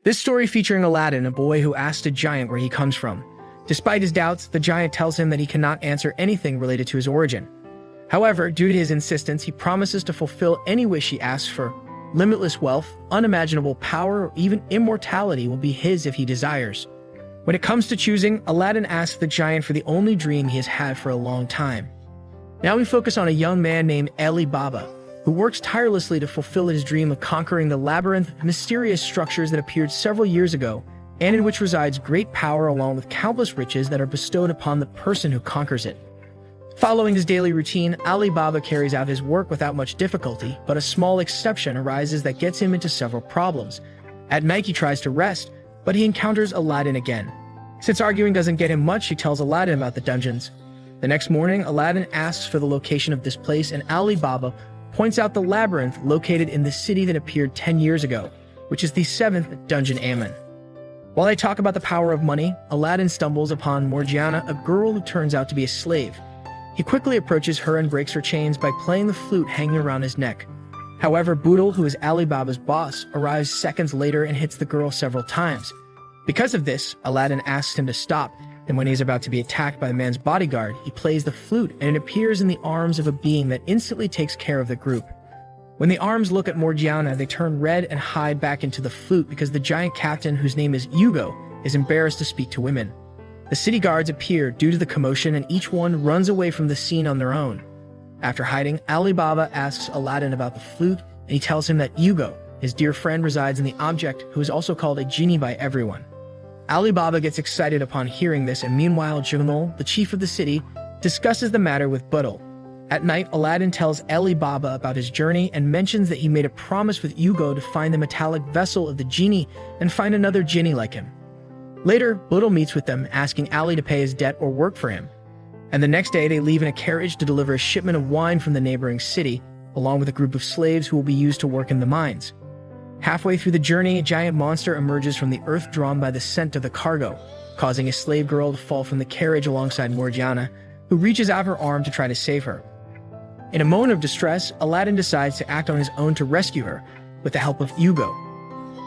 This story featuring Aladdin, a boy who asks a giant where he comes from. Despite his doubts, the giant tells him that he cannot answer anything related to his origin. However, due to his insistence, he promises to fulfill any wish he asks for. Limitless wealth, unimaginable power, or even immortality will be his if he desires. When it comes to choosing, Aladdin asks the giant for the only dream he has had for a long time. Now we focus on a young man named Ali Baba, who works tirelessly to fulfill his dream of conquering the labyrinth of mysterious structures that appeared several years ago, and in which resides great power along with countless riches that are bestowed upon the person who conquers it. Following his daily routine, Ali Baba carries out his work without much difficulty, but a small exception arises that gets him into several problems. At night he tries to rest, but he encounters Aladdin again. Since arguing doesn't get him much, he tells Aladdin about the dungeons. The next morning, Aladdin asks for the location of this place, and Ali Baba points out the labyrinth located in the city that appeared 10 years ago, which is the 7th Dungeon Ammon. While they talk about the power of money, Aladdin stumbles upon Morgiana, a girl who turns out to be a slave. He quickly approaches her and breaks her chains by playing the flute hanging around his neck. However, Boodle, who is Ali Baba's boss, arrives seconds later and hits the girl several times. Because of this, Aladdin asks him to stop, and when he is about to be attacked by the man's bodyguard, he plays the flute and it appears in the arms of a being that instantly takes care of the group. When the arms look at Morgiana, they turn red and hide back into the flute because the giant captain, whose name is Hugo, is embarrassed to speak to women. The city guards appear due to the commotion and each one runs away from the scene on their own. After hiding, Ali Baba asks Aladdin about the flute, and he tells him that Hugo, his dear friend, resides in the object, who is also called a genie by everyone. Ali Baba gets excited upon hearing this, and meanwhile Jamal, the chief of the city, discusses the matter with Boodle. At night, Aladdin tells Ali Baba about his journey and mentions that he made a promise with Hugo to find the metallic vessel of the genie and find another genie like him. Later, Boodle meets with them, asking Ali to pay his debt or work for him. And the next day, they leave in a carriage to deliver a shipment of wine from the neighboring city, along with a group of slaves who will be used to work in the mines. Halfway through the journey, a giant monster emerges from the earth drawn by the scent of the cargo, causing a slave girl to fall from the carriage alongside Morgiana, who reaches out her arm to try to save her. In a moment of distress, Aladdin decides to act on his own to rescue her, with the help of Hugo.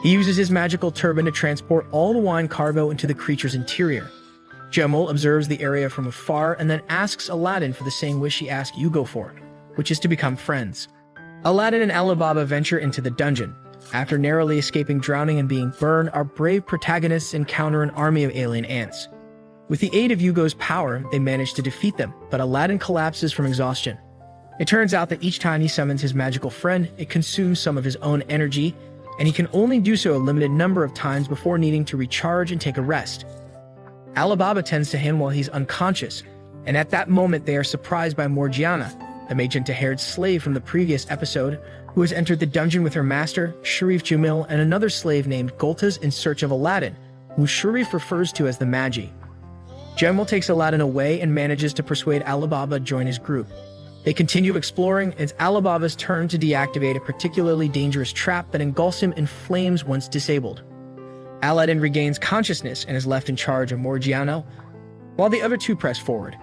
He uses his magical turban to transport all the wine cargo into the creature's interior. Jamal observes the area from afar and then asks Aladdin for the same wish he asked Hugo for, which is to become friends. Aladdin and Ali Baba venture into the dungeon. After narrowly escaping drowning and being burned, our brave protagonists encounter an army of alien ants. With the aid of Hugo's power, they manage to defeat them, but Aladdin collapses from exhaustion. It turns out that each time he summons his magical friend, it consumes some of his own energy, and he can only do so a limited number of times before needing to recharge and take a rest. Ali Baba tends to him while he's unconscious, and at that moment they are surprised by Morgiana, the magenta-haired slave from the previous episode, who has entered the dungeon with her master, Sharif Jamil, and another slave named Goltaz in search of Aladdin, who Sharif refers to as the Magi. Jamal takes Aladdin away and manages to persuade Ali Baba to join his group. They continue exploring, and it's Ali Baba's turn to deactivate a particularly dangerous trap that engulfs him in flames once disabled. Aladdin regains consciousness and is left in charge of Morgiana, while the other two press forward.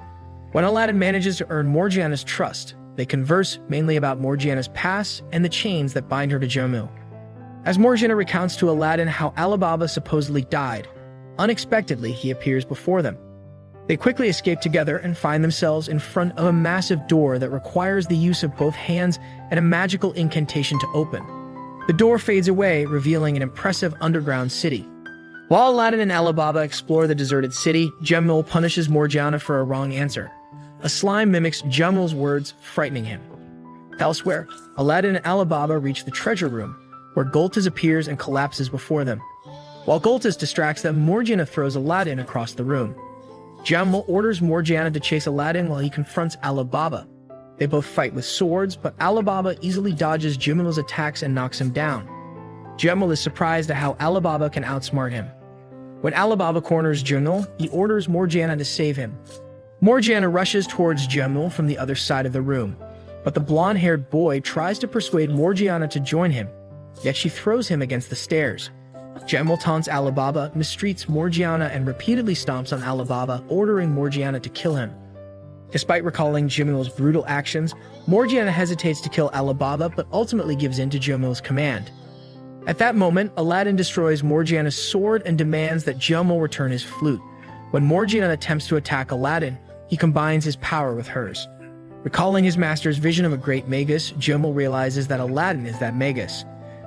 When Aladdin manages to earn Morgiana's trust, they converse mainly about Morgiana's past and the chains that bind her to Jamil. As Morgiana recounts to Aladdin how Ali Baba supposedly died, unexpectedly he appears before them. They quickly escape together and find themselves in front of a massive door that requires the use of both hands and a magical incantation to open. The door fades away, revealing an impressive underground city. While Aladdin and Ali Baba explore the deserted city, Jamil punishes Morgiana for a wrong answer. A slime mimics Jamil's words, frightening him. Elsewhere, Aladdin and Ali Baba reach the treasure room, where Goltaz appears and collapses before them. While Goltaz distracts them, Morgiana throws Aladdin across the room. Jamal orders Morgiana to chase Aladdin while he confronts Ali Baba. They both fight with swords, but Ali Baba easily dodges Jamal's attacks and knocks him down. Jamal is surprised at how Ali Baba can outsmart him. When Ali Baba corners Jamal, he orders Morgiana to save him. Morgiana rushes towards Jamal from the other side of the room, but the blonde-haired boy tries to persuade Morgiana to join him, yet she throws him against the stairs. Jamal taunts Ali Baba, mistreats Morgiana, and repeatedly stomps on Ali Baba, ordering Morgiana to kill him. Despite recalling Jamal's brutal actions, Morgiana hesitates to kill Ali Baba but ultimately gives in to Jamal's command. At that moment, Aladdin destroys Morgiana's sword and demands that Jumel return his flute. When Morgiana attempts to attack Aladdin, he combines his power with hers. Recalling his master's vision of a great Magus, Jumel realizes that Aladdin is that Magus.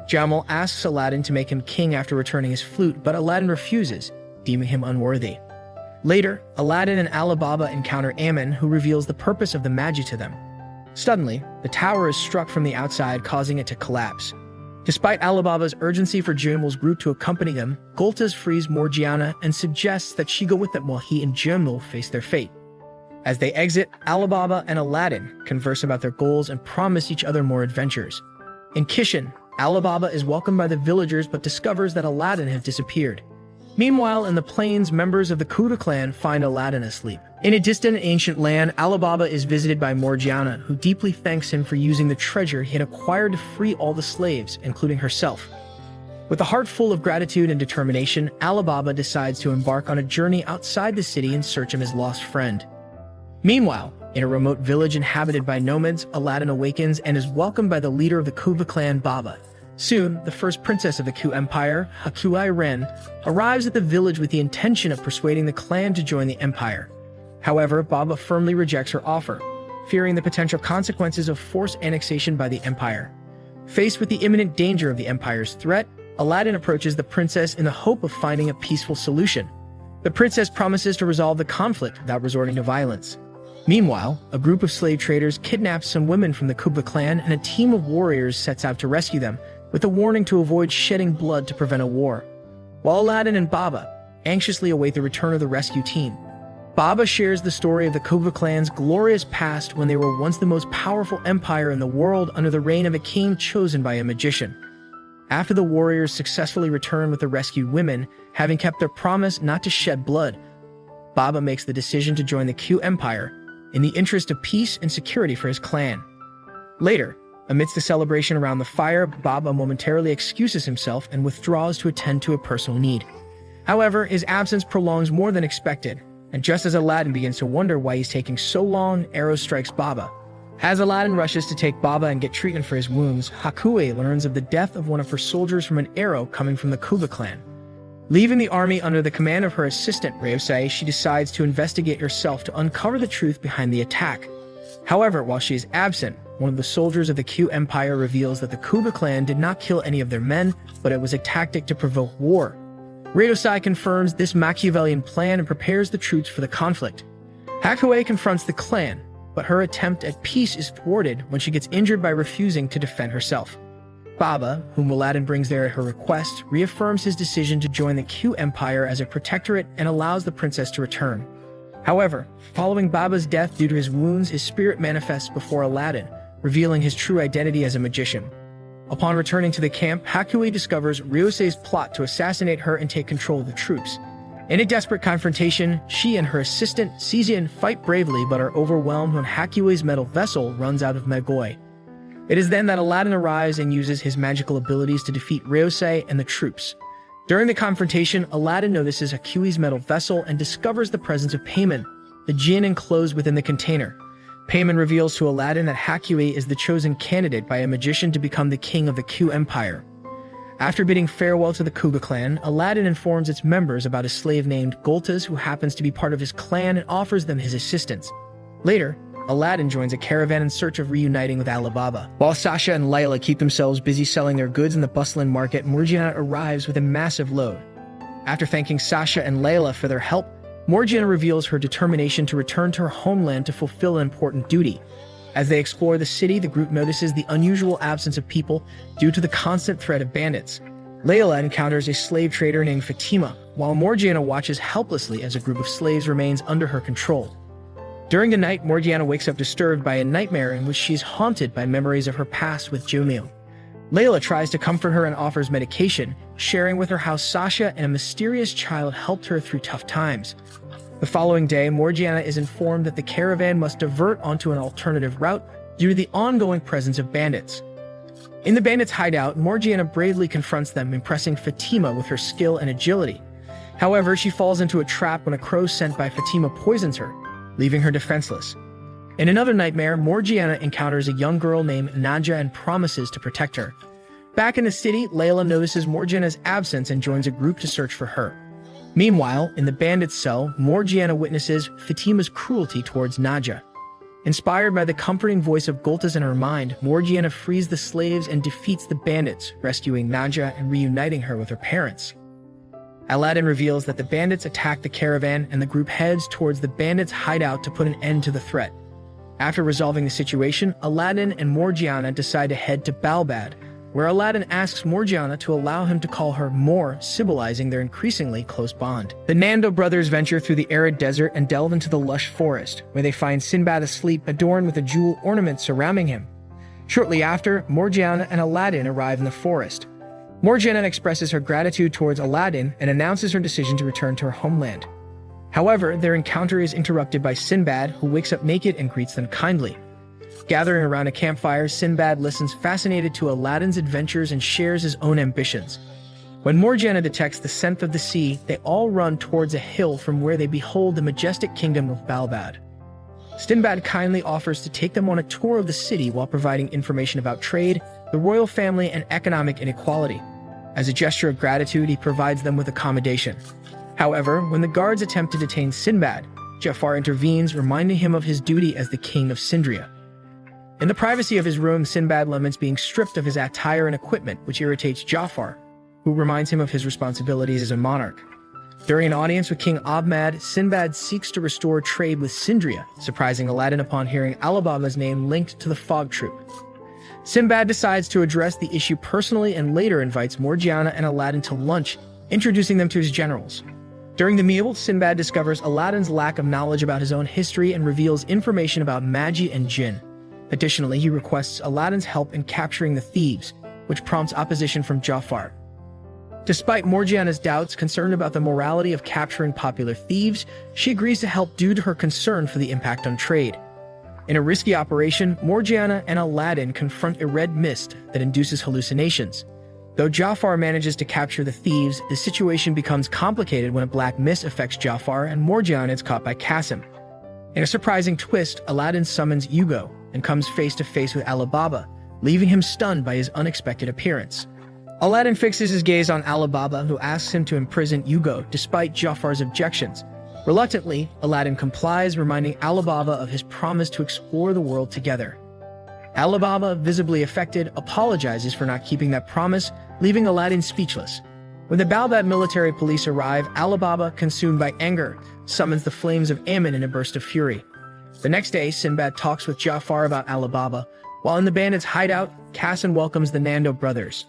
Jumel asks Aladdin to make him king after returning his flute, but Aladdin refuses, deeming him unworthy. Later, Aladdin and Alibaba encounter Ammon, who reveals the purpose of the Magi to them. Suddenly, the tower is struck from the outside, causing it to collapse. Despite Alibaba's urgency for Jumel's group to accompany them, Goltaz frees Morgiana and suggests that she go with them while he and Jumel face their fate. As they exit, Alibaba and Aladdin converse about their goals and promise each other more adventures. In Kishan, Alibaba is welcomed by the villagers but discovers that Aladdin has disappeared. Meanwhile, in the plains, members of the Kuda clan find Aladdin asleep. In a distant ancient land, Alibaba is visited by Morgiana, who deeply thanks him for using the treasure he had acquired to free all the slaves, including herself. With a heart full of gratitude and determination, Alibaba decides to embark on a journey outside the city in search of his lost friend. Meanwhile, in a remote village inhabited by nomads, Aladdin awakens and is welcomed by the leader of the Kuda clan, Baba. Soon, the first princess of the Ku Empire, Hakui Ren, arrives at the village with the intention of persuading the clan to join the empire. However, Baba firmly rejects her offer, fearing the potential consequences of forced annexation by the empire. Faced with the imminent danger of the empire's threat, Aladdin approaches the princess in the hope of finding a peaceful solution. The princess promises to resolve the conflict without resorting to violence. Meanwhile, a group of slave traders kidnaps some women from the Kuba clan, and a team of warriors sets out to rescue them, with a warning to avoid shedding blood to prevent a war. While Aladdin and Baba anxiously await the return of the rescue team, Baba shares the story of the Kuba clan's glorious past when they were once the most powerful empire in the world under the reign of a king chosen by a magician. After the warriors successfully return with the rescued women, having kept their promise not to shed blood, Baba makes the decision to join the Q Empire in the interest of peace and security for his clan. Later, amidst the celebration around the fire, Baba momentarily excuses himself and withdraws to attend to a personal need. However, his absence prolongs more than expected, and just as Aladdin begins to wonder why he's taking so long, arrow strikes Baba. As Aladdin rushes to take Baba and get treatment for his wounds, Hakui learns of the death of one of her soldiers from an arrow coming from the Kuba clan. Leaving the army under the command of her assistant, Ryosei, she decides to investigate herself to uncover the truth behind the attack. However, while she is absent, one of the soldiers of the Q Empire reveals that the Kuba clan did not kill any of their men, but it was a tactic to provoke war. Ryosei confirms this Machiavellian plan and prepares the troops for the conflict. Hakui confronts the clan, but her attempt at peace is thwarted when she gets injured by refusing to defend herself. Baba, whom Aladdin brings there at her request, reaffirms his decision to join the Q Empire as a protectorate and allows the princess to return. However, following Baba's death due to his wounds, his spirit manifests before Aladdin, revealing his true identity as a magician. Upon returning to the camp, Hakui discovers Ryosei's plot to assassinate her and take control of the troops. In a desperate confrontation, she and her assistant, Season, fight bravely but are overwhelmed when Hakui's metal vessel runs out of Magoi. It is then that Aladdin arrives and uses his magical abilities to defeat Ryosei and the troops. During the confrontation, Aladdin notices Hakui's metal vessel and discovers the presence of Payman, the jinn enclosed within the container. Payman reveals to Aladdin that Hakui is the chosen candidate by a magician to become the king of the Q Empire. After bidding farewell to the Kuga clan, Aladdin informs its members about a slave named Goltaz who happens to be part of his clan and offers them his assistance. Later, Aladdin joins a caravan in search of reuniting with Alibaba. While Sasha and Layla keep themselves busy selling their goods in the bustling market, Morgiana arrives with a massive load. After thanking Sasha and Layla for their help, Morgiana reveals her determination to return to her homeland to fulfill an important duty. As they explore the city, the group notices the unusual absence of people due to the constant threat of bandits. Layla encounters a slave trader named Fatima, while Morgiana watches helplessly as a group of slaves remains under her control. During the night, Morgiana wakes up disturbed by a nightmare in which she is haunted by memories of her past with Jumio. Layla tries to comfort her and offers medication, sharing with her how Sasha and a mysterious child helped her through tough times. The following day, Morgiana is informed that the caravan must divert onto an alternative route due to the ongoing presence of bandits. In the bandits' hideout, Morgiana bravely confronts them, impressing Fatima with her skill and agility. However, she falls into a trap when a crow sent by Fatima poisons her, leaving her defenseless. In another nightmare, Morgiana encounters a young girl named Nadja and promises to protect her. Back in the city, Layla notices Morgiana's absence and joins a group to search for her. Meanwhile, in the bandit's cell, Morgiana witnesses Fatima's cruelty towards Naja. Inspired by the comforting voice of Goltas in her mind, Morgiana frees the slaves and defeats the bandits, rescuing Naja and reuniting her with her parents. Aladdin reveals that the bandits attack the caravan and the group heads towards the bandits' hideout to put an end to the threat. After resolving the situation, Aladdin and Morgiana decide to head to Balbad, where Aladdin asks Morgiana to allow him to call her Mor, symbolizing their increasingly close bond. The Nando brothers venture through the arid desert and delve into the lush forest, where they find Sinbad asleep, adorned with a jewel ornament surrounding him. Shortly after, Morgiana and Aladdin arrive in the forest. Morgiana expresses her gratitude towards Aladdin and announces her decision to return to her homeland. However, their encounter is interrupted by Sinbad, who wakes up naked and greets them kindly. Gathering around a campfire, Sinbad listens fascinated to Aladdin's adventures and shares his own ambitions. When Morgiana detects the scent of the sea, they all run towards a hill from where they behold the majestic kingdom of Balbad. Sinbad kindly offers to take them on a tour of the city while providing information about trade, the royal family, and economic inequality. As a gesture of gratitude, he provides them with accommodation. However, when the guards attempt to detain Sinbad, Jafar intervenes, reminding him of his duty as the king of Sindria. In the privacy of his room, Sinbad laments being stripped of his attire and equipment, which irritates Jafar, who reminds him of his responsibilities as a monarch. During an audience with King Ahmed, Sinbad seeks to restore trade with Sindria, surprising Aladdin upon hearing Alibaba's name linked to the Fog Troop. Sinbad decides to address the issue personally and later invites Morgiana and Aladdin to lunch, introducing them to his generals. During the meal, Sinbad discovers Aladdin's lack of knowledge about his own history and reveals information about Magi and Jinn. Additionally, he requests Aladdin's help in capturing the thieves, which prompts opposition from Jafar. Despite Morgiana's doubts concerned about the morality of capturing popular thieves, she agrees to help due to her concern for the impact on trade. In a risky operation, Morgiana and Aladdin confront a red mist that induces hallucinations. Though Jafar manages to capture the thieves, the situation becomes complicated when a black mist affects Jafar and Morgiana is caught by Qasim. In a surprising twist, Aladdin summons Hugo and comes face to face with Alibaba, leaving him stunned by his unexpected appearance. Aladdin fixes his gaze on Alibaba, who asks him to imprison Hugo despite Jafar's objections. Reluctantly, Aladdin complies, reminding Alibaba of his promise to explore the world together. Alibaba, visibly affected, apologizes for not keeping that promise, leaving Aladdin speechless. When the Balbad military police arrive, Alibaba, consumed by anger, summons the flames of Ammon in a burst of fury. The next day, Sinbad talks with Jafar about Alibaba, while in the bandits' hideout, Qasim welcomes the Nando brothers.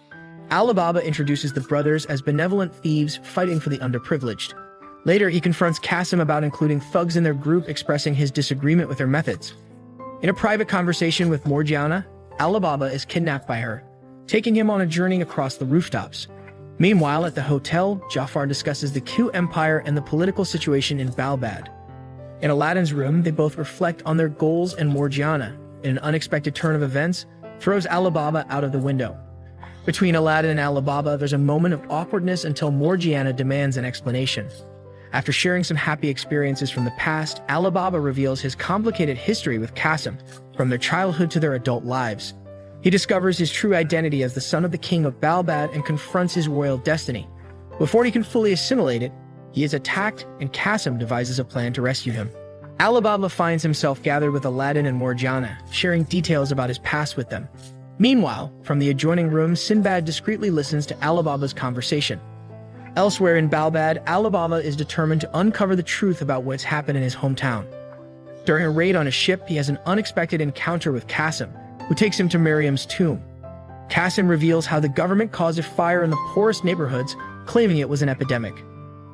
Alibaba introduces the brothers as benevolent thieves fighting for the underprivileged. Later, he confronts Qasim about including thugs in their group, expressing his disagreement with their methods. In a private conversation with Morgiana, Alibaba is kidnapped by her, taking him on a journey across the rooftops. Meanwhile, at the hotel, Jafar discusses the Q Empire and the political situation in Balbad. In Aladdin's room, they both reflect on their goals, and Morgiana, in an unexpected turn of events, throws Alibaba out of the window. Between Aladdin and Alibaba, there's a moment of awkwardness until Morgiana demands an explanation. After sharing some happy experiences from the past, Alibaba reveals his complicated history with Qasim, from their childhood to their adult lives. He discovers his true identity as the son of the king of Balbad and confronts his royal destiny. Before he can fully assimilate it, he is attacked, and Qasim devises a plan to rescue him. Alibaba finds himself gathered with Aladdin and Morgiana, sharing details about his past with them. Meanwhile, from the adjoining room, Sinbad discreetly listens to Alibaba's conversation. Elsewhere in Balbad, Alibaba is determined to uncover the truth about what's happened in his hometown. During a raid on a ship, he has an unexpected encounter with Qasim, who takes him to Miriam's tomb. Qasim reveals how the government caused a fire in the poorest neighborhoods, claiming it was an epidemic.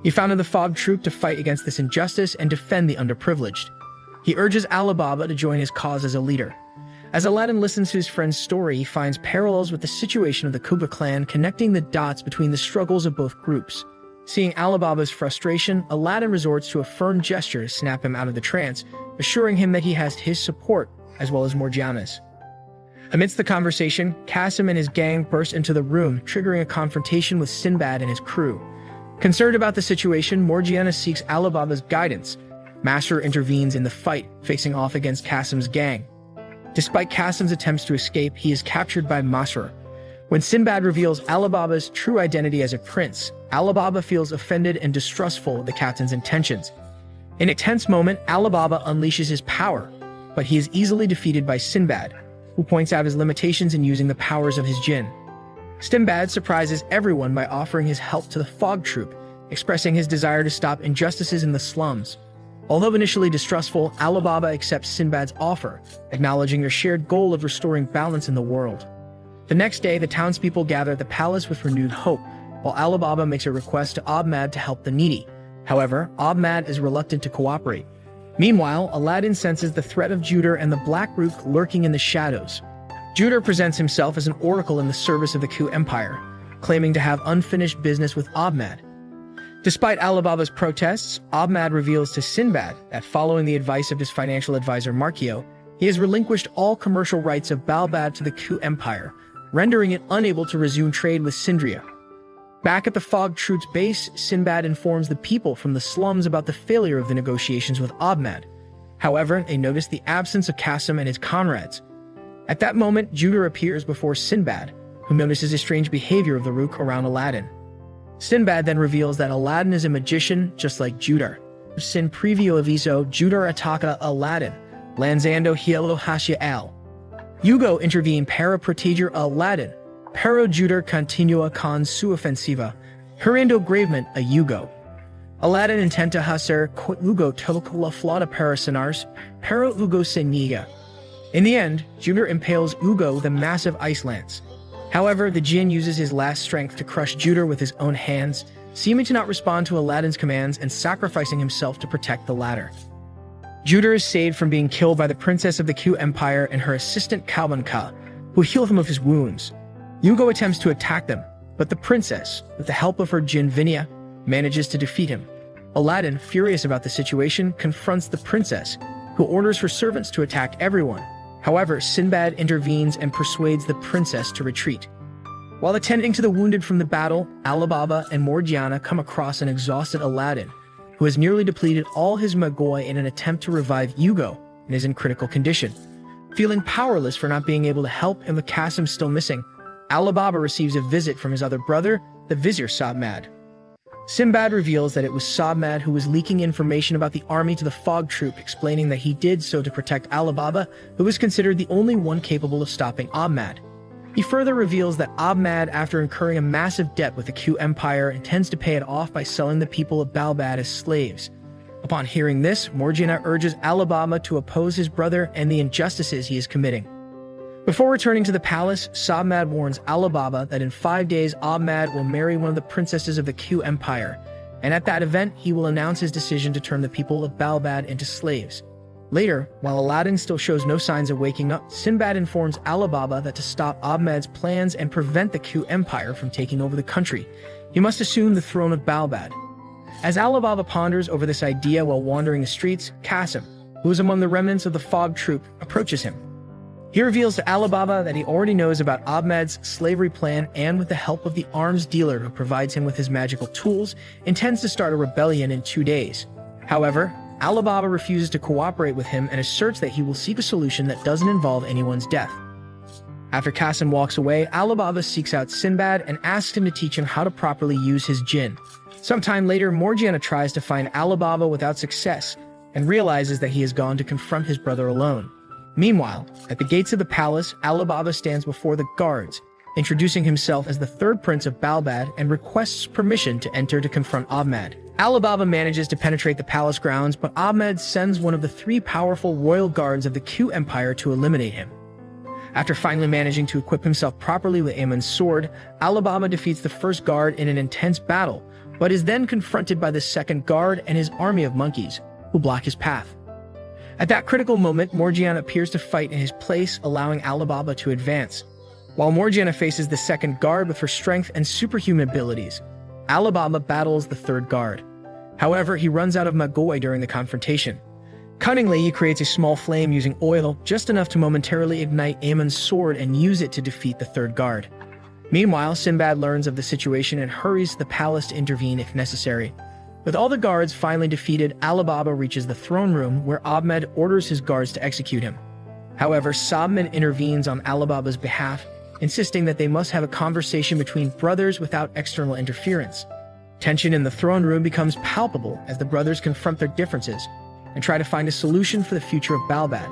He founded the Fog Troop to fight against this injustice and defend the underprivileged. He urges Alibaba to join his cause as a leader. As Aladdin listens to his friend's story, he finds parallels with the situation of the Kubla clan, connecting the dots between the struggles of both groups. Seeing Alibaba's frustration, Aladdin resorts to a firm gesture to snap him out of the trance, assuring him that he has his support, as well as Morgiana's. Amidst the conversation, Qasim and his gang burst into the room, triggering a confrontation with Sinbad and his crew. Concerned about the situation, Morgiana seeks Alibaba's guidance. Masrur intervenes in the fight, facing off against Qasim's gang. Despite Qasim's attempts to escape, he is captured by Masrur. When Sinbad reveals Alibaba's true identity as a prince, Alibaba feels offended and distrustful of the captain's intentions. In a tense moment, Alibaba unleashes his power, but he is easily defeated by Sinbad, who points out his limitations in using the powers of his jinn. Sinbad surprises everyone by offering his help to the Fog Troop, expressing his desire to stop injustices in the slums. Although initially distrustful, Alibaba accepts Sinbad's offer, acknowledging their shared goal of restoring balance in the world. The next day, the townspeople gather at the palace with renewed hope, while Alibaba makes a request to Ahmad to help the needy. However, Ahmad is reluctant to cooperate. Meanwhile, Aladdin senses the threat of Judar and the Black Rook lurking in the shadows. Judar presents himself as an oracle in the service of the Ku Empire, claiming to have unfinished business with Ahmad. Despite Alibaba's protests, Ahmad reveals to Sinbad that following the advice of his financial advisor Markio, he has relinquished all commercial rights of Balbad to the Ku Empire, rendering it unable to resume trade with Sindria. Back at the Fog Troop's base, Sinbad informs the people from the slums about the failure of the negotiations with Ahmad. However, they notice the absence of Qasim and his comrades. At that moment, Judar appears before Sinbad, who notices the strange behavior of the Rook around Aladdin. Sinbad then reveals that Aladdin is a magician just like Judar. Sin previo aviso Judar ataka Aladdin, lanzando hielo hacia al. Hugo intervene para proteger Aladdin, pero Judar continua con su ofensiva, hirando gravemente a Hugo. Aladdin intenta hacer que Hugo toque la flauta para sanarse, pero Hugo se niega. In the end, Judar impales Hugo with a massive ice lance. However, the jinn uses his last strength to crush Judar with his own hands, seeming to not respond to Aladdin's commands and sacrificing himself to protect the latter. Judar is saved from being killed by the princess of the Ku Empire and her assistant Kalbanka, who heal him of his wounds. Hugo attempts to attack them, but the princess, with the help of her jinn Vinia, manages to defeat him. Aladdin, furious about the situation, confronts the princess, who orders her servants to attack everyone. However, Sinbad intervenes and persuades the princess to retreat. While attending to the wounded from the battle, Alibaba and Morgiana come across an exhausted Aladdin, who has nearly depleted all his Magoi in an attempt to revive Hugo and is in critical condition. Feeling powerless for not being able to help and with Qasim still missing, Alibaba receives a visit from his other brother, the Vizier Sabmad. Sinbad reveals that it was Sabmad who was leaking information about the army to the Fog Troop, explaining that he did so to protect Alibaba, who was considered the only one capable of stopping Ahmad. He further reveals that Ahmad, after incurring a massive debt with the Ku Empire, intends to pay it off by selling the people of Balbad as slaves. Upon hearing this, Morgiana urges Alibaba to oppose his brother and the injustices he is committing. Before returning to the palace, Sabmad warns Alibaba that in 5 days Ahmad will marry one of the princesses of the Ku Empire, and at that event he will announce his decision to turn the people of Balbad into slaves. Later, while Aladdin still shows no signs of waking up, Sinbad informs Alibaba that to stop Ahmad's plans and prevent the Ku Empire from taking over the country, he must assume the throne of Balbad. As Alibaba ponders over this idea while wandering the streets, Qasim, who is among the remnants of the Fog Troop, approaches him. He reveals to Alibaba that he already knows about Ahmad's slavery plan and, with the help of the arms dealer who provides him with his magical tools, intends to start a rebellion in 2 days. However, Alibaba refuses to cooperate with him and asserts that he will seek a solution that doesn't involve anyone's death. After Qasim walks away, Alibaba seeks out Sinbad and asks him to teach him how to properly use his jinn. Sometime later, Morgiana tries to find Alibaba without success and realizes that he has gone to confront his brother alone. Meanwhile, at the gates of the palace, Alibaba stands before the guards, introducing himself as the third prince of Balbad and requests permission to enter to confront Ahmad. Alibaba manages to penetrate the palace grounds, but Ahmad sends one of the 3 powerful royal guards of the Ku Empire to eliminate him. After finally managing to equip himself properly with Amon's sword, Alibaba defeats the first guard in an intense battle, but is then confronted by the second guard and his army of monkeys, who block his path. At that critical moment, Morgiana appears to fight in his place, allowing Alibaba to advance. While Morgiana faces the second guard with her strength and superhuman abilities, Alibaba battles the third guard. However, he runs out of Magoi during the confrontation. Cunningly, he creates a small flame using oil, just enough to momentarily ignite Amon's sword and use it to defeat the third guard. Meanwhile, Sinbad learns of the situation and hurries to the palace to intervene if necessary. With all the guards finally defeated, Alibaba reaches the throne room where Ahmed orders his guards to execute him. However, Sabman intervenes on Alibaba's behalf, insisting that they must have a conversation between brothers without external interference. Tension in the throne room becomes palpable as the brothers confront their differences and try to find a solution for the future of Balbad.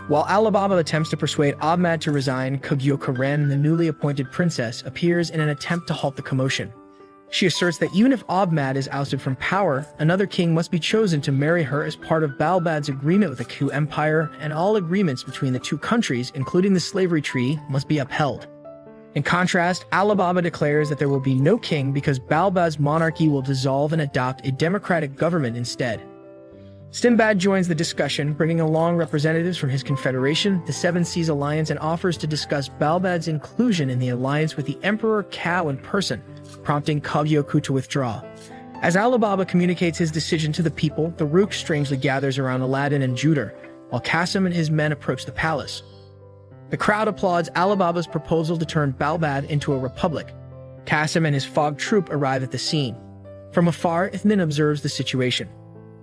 While Alibaba attempts to persuade Ahmad to resign, Kogyo Karen, the newly appointed princess, appears in an attempt to halt the commotion. She asserts that even if Ahmad is ousted from power, another king must be chosen to marry her as part of Balbad's agreement with the Ku Empire, and all agreements between the two countries, including the slavery treaty, must be upheld. In contrast, Alibaba declares that there will be no king because Balbad's monarchy will dissolve and adopt a democratic government instead. Sinbad joins the discussion, bringing along representatives from his confederation, the Seven Seas Alliance, and offers to discuss Balbad's inclusion in the alliance with the Emperor Cao in person, prompting Kogyo to withdraw. As Alibaba communicates his decision to the people, the Rook strangely gathers around Aladdin and Juder, while Qasim and his men approach the palace. The crowd applauds Alibaba's proposal to turn Balbad into a republic. Qasim and his fog troop arrive at the scene. From afar, Ithmin observes the situation.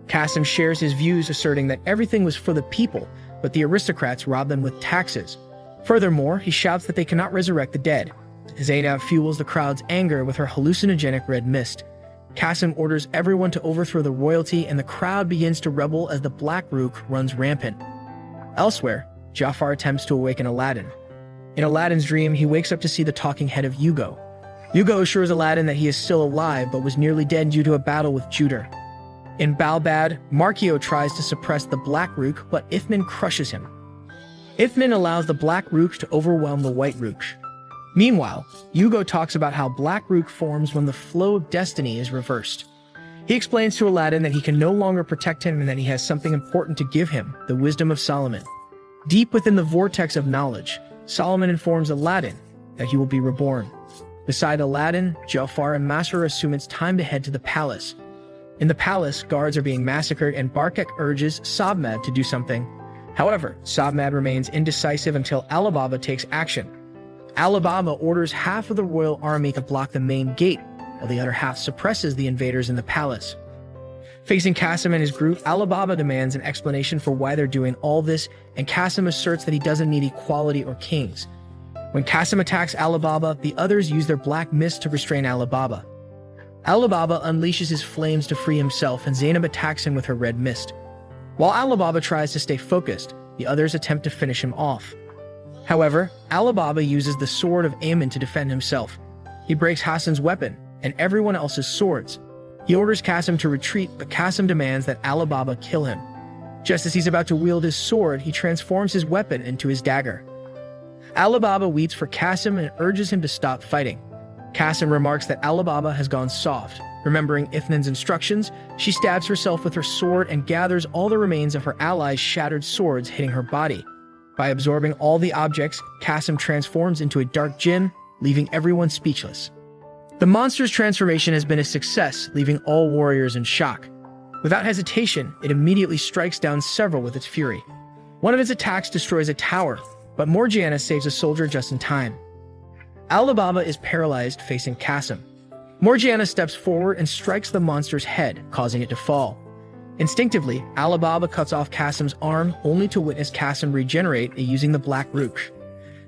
Qasim shares his views, asserting that everything was for the people, but the aristocrats robbed them with taxes. Furthermore, he shouts that they cannot resurrect the dead. Zainab fuels the crowd's anger with her hallucinogenic red mist. Qasim orders everyone to overthrow the royalty, and the crowd begins to rebel as the Black Rook runs rampant. Elsewhere, Jafar attempts to awaken Aladdin. In Aladdin's dream, he wakes up to see the talking head of Hugo. Hugo assures Aladdin that he is still alive but was nearly dead due to a battle with Juder. In Balbad, Markio tries to suppress the Black Rook, but Ithmin crushes him. Ithmin allows the Black Rook to overwhelm the White Rook. Meanwhile, Hugo talks about how Black Rook forms when the flow of destiny is reversed. He explains to Aladdin that he can no longer protect him and that he has something important to give him, the wisdom of Solomon. Deep within the vortex of knowledge, Solomon informs Aladdin that he will be reborn. Beside Aladdin, Jafar and Masr assume it's time to head to the palace. In the palace, guards are being massacred and Barkek urges Sabmad to do something. However, Sabmad remains indecisive until Alibaba takes action. Alibaba orders half of the royal army to block the main gate, while the other half suppresses the invaders in the palace. Facing Qasim and his group, Alibaba demands an explanation for why they're doing all this, and Qasim asserts that he doesn't need equality or kings. When Qasim attacks Alibaba, the others use their black mist to restrain Alibaba. Alibaba unleashes his flames to free himself, and Zainab attacks him with her red mist. While Alibaba tries to stay focused, the others attempt to finish him off. However, Alibaba uses the sword of Amun to defend himself. He breaks Hassan's weapon and everyone else's swords. He orders Qasim to retreat, but Qasim demands that Alibaba kill him. Just as he's about to wield his sword, he transforms his weapon into his dagger. Alibaba weeps for Qasim and urges him to stop fighting. Qasim remarks that Alibaba has gone soft. Remembering Ithmin's instructions, she stabs herself with her sword and gathers all the remains of her allies' shattered swords, hitting her body. By absorbing all the objects, Qasim transforms into a dark jinn, leaving everyone speechless. The monster's transformation has been a success, leaving all warriors in shock. Without hesitation, it immediately strikes down several with its fury. One of its attacks destroys a tower, but Morgiana saves a soldier just in time. Alibaba is paralyzed, facing Qasim. Morgiana steps forward and strikes the monster's head, causing it to fall. Instinctively, Alibaba cuts off Qasim's arm, only to witness Qasim regenerate using the Black Rook.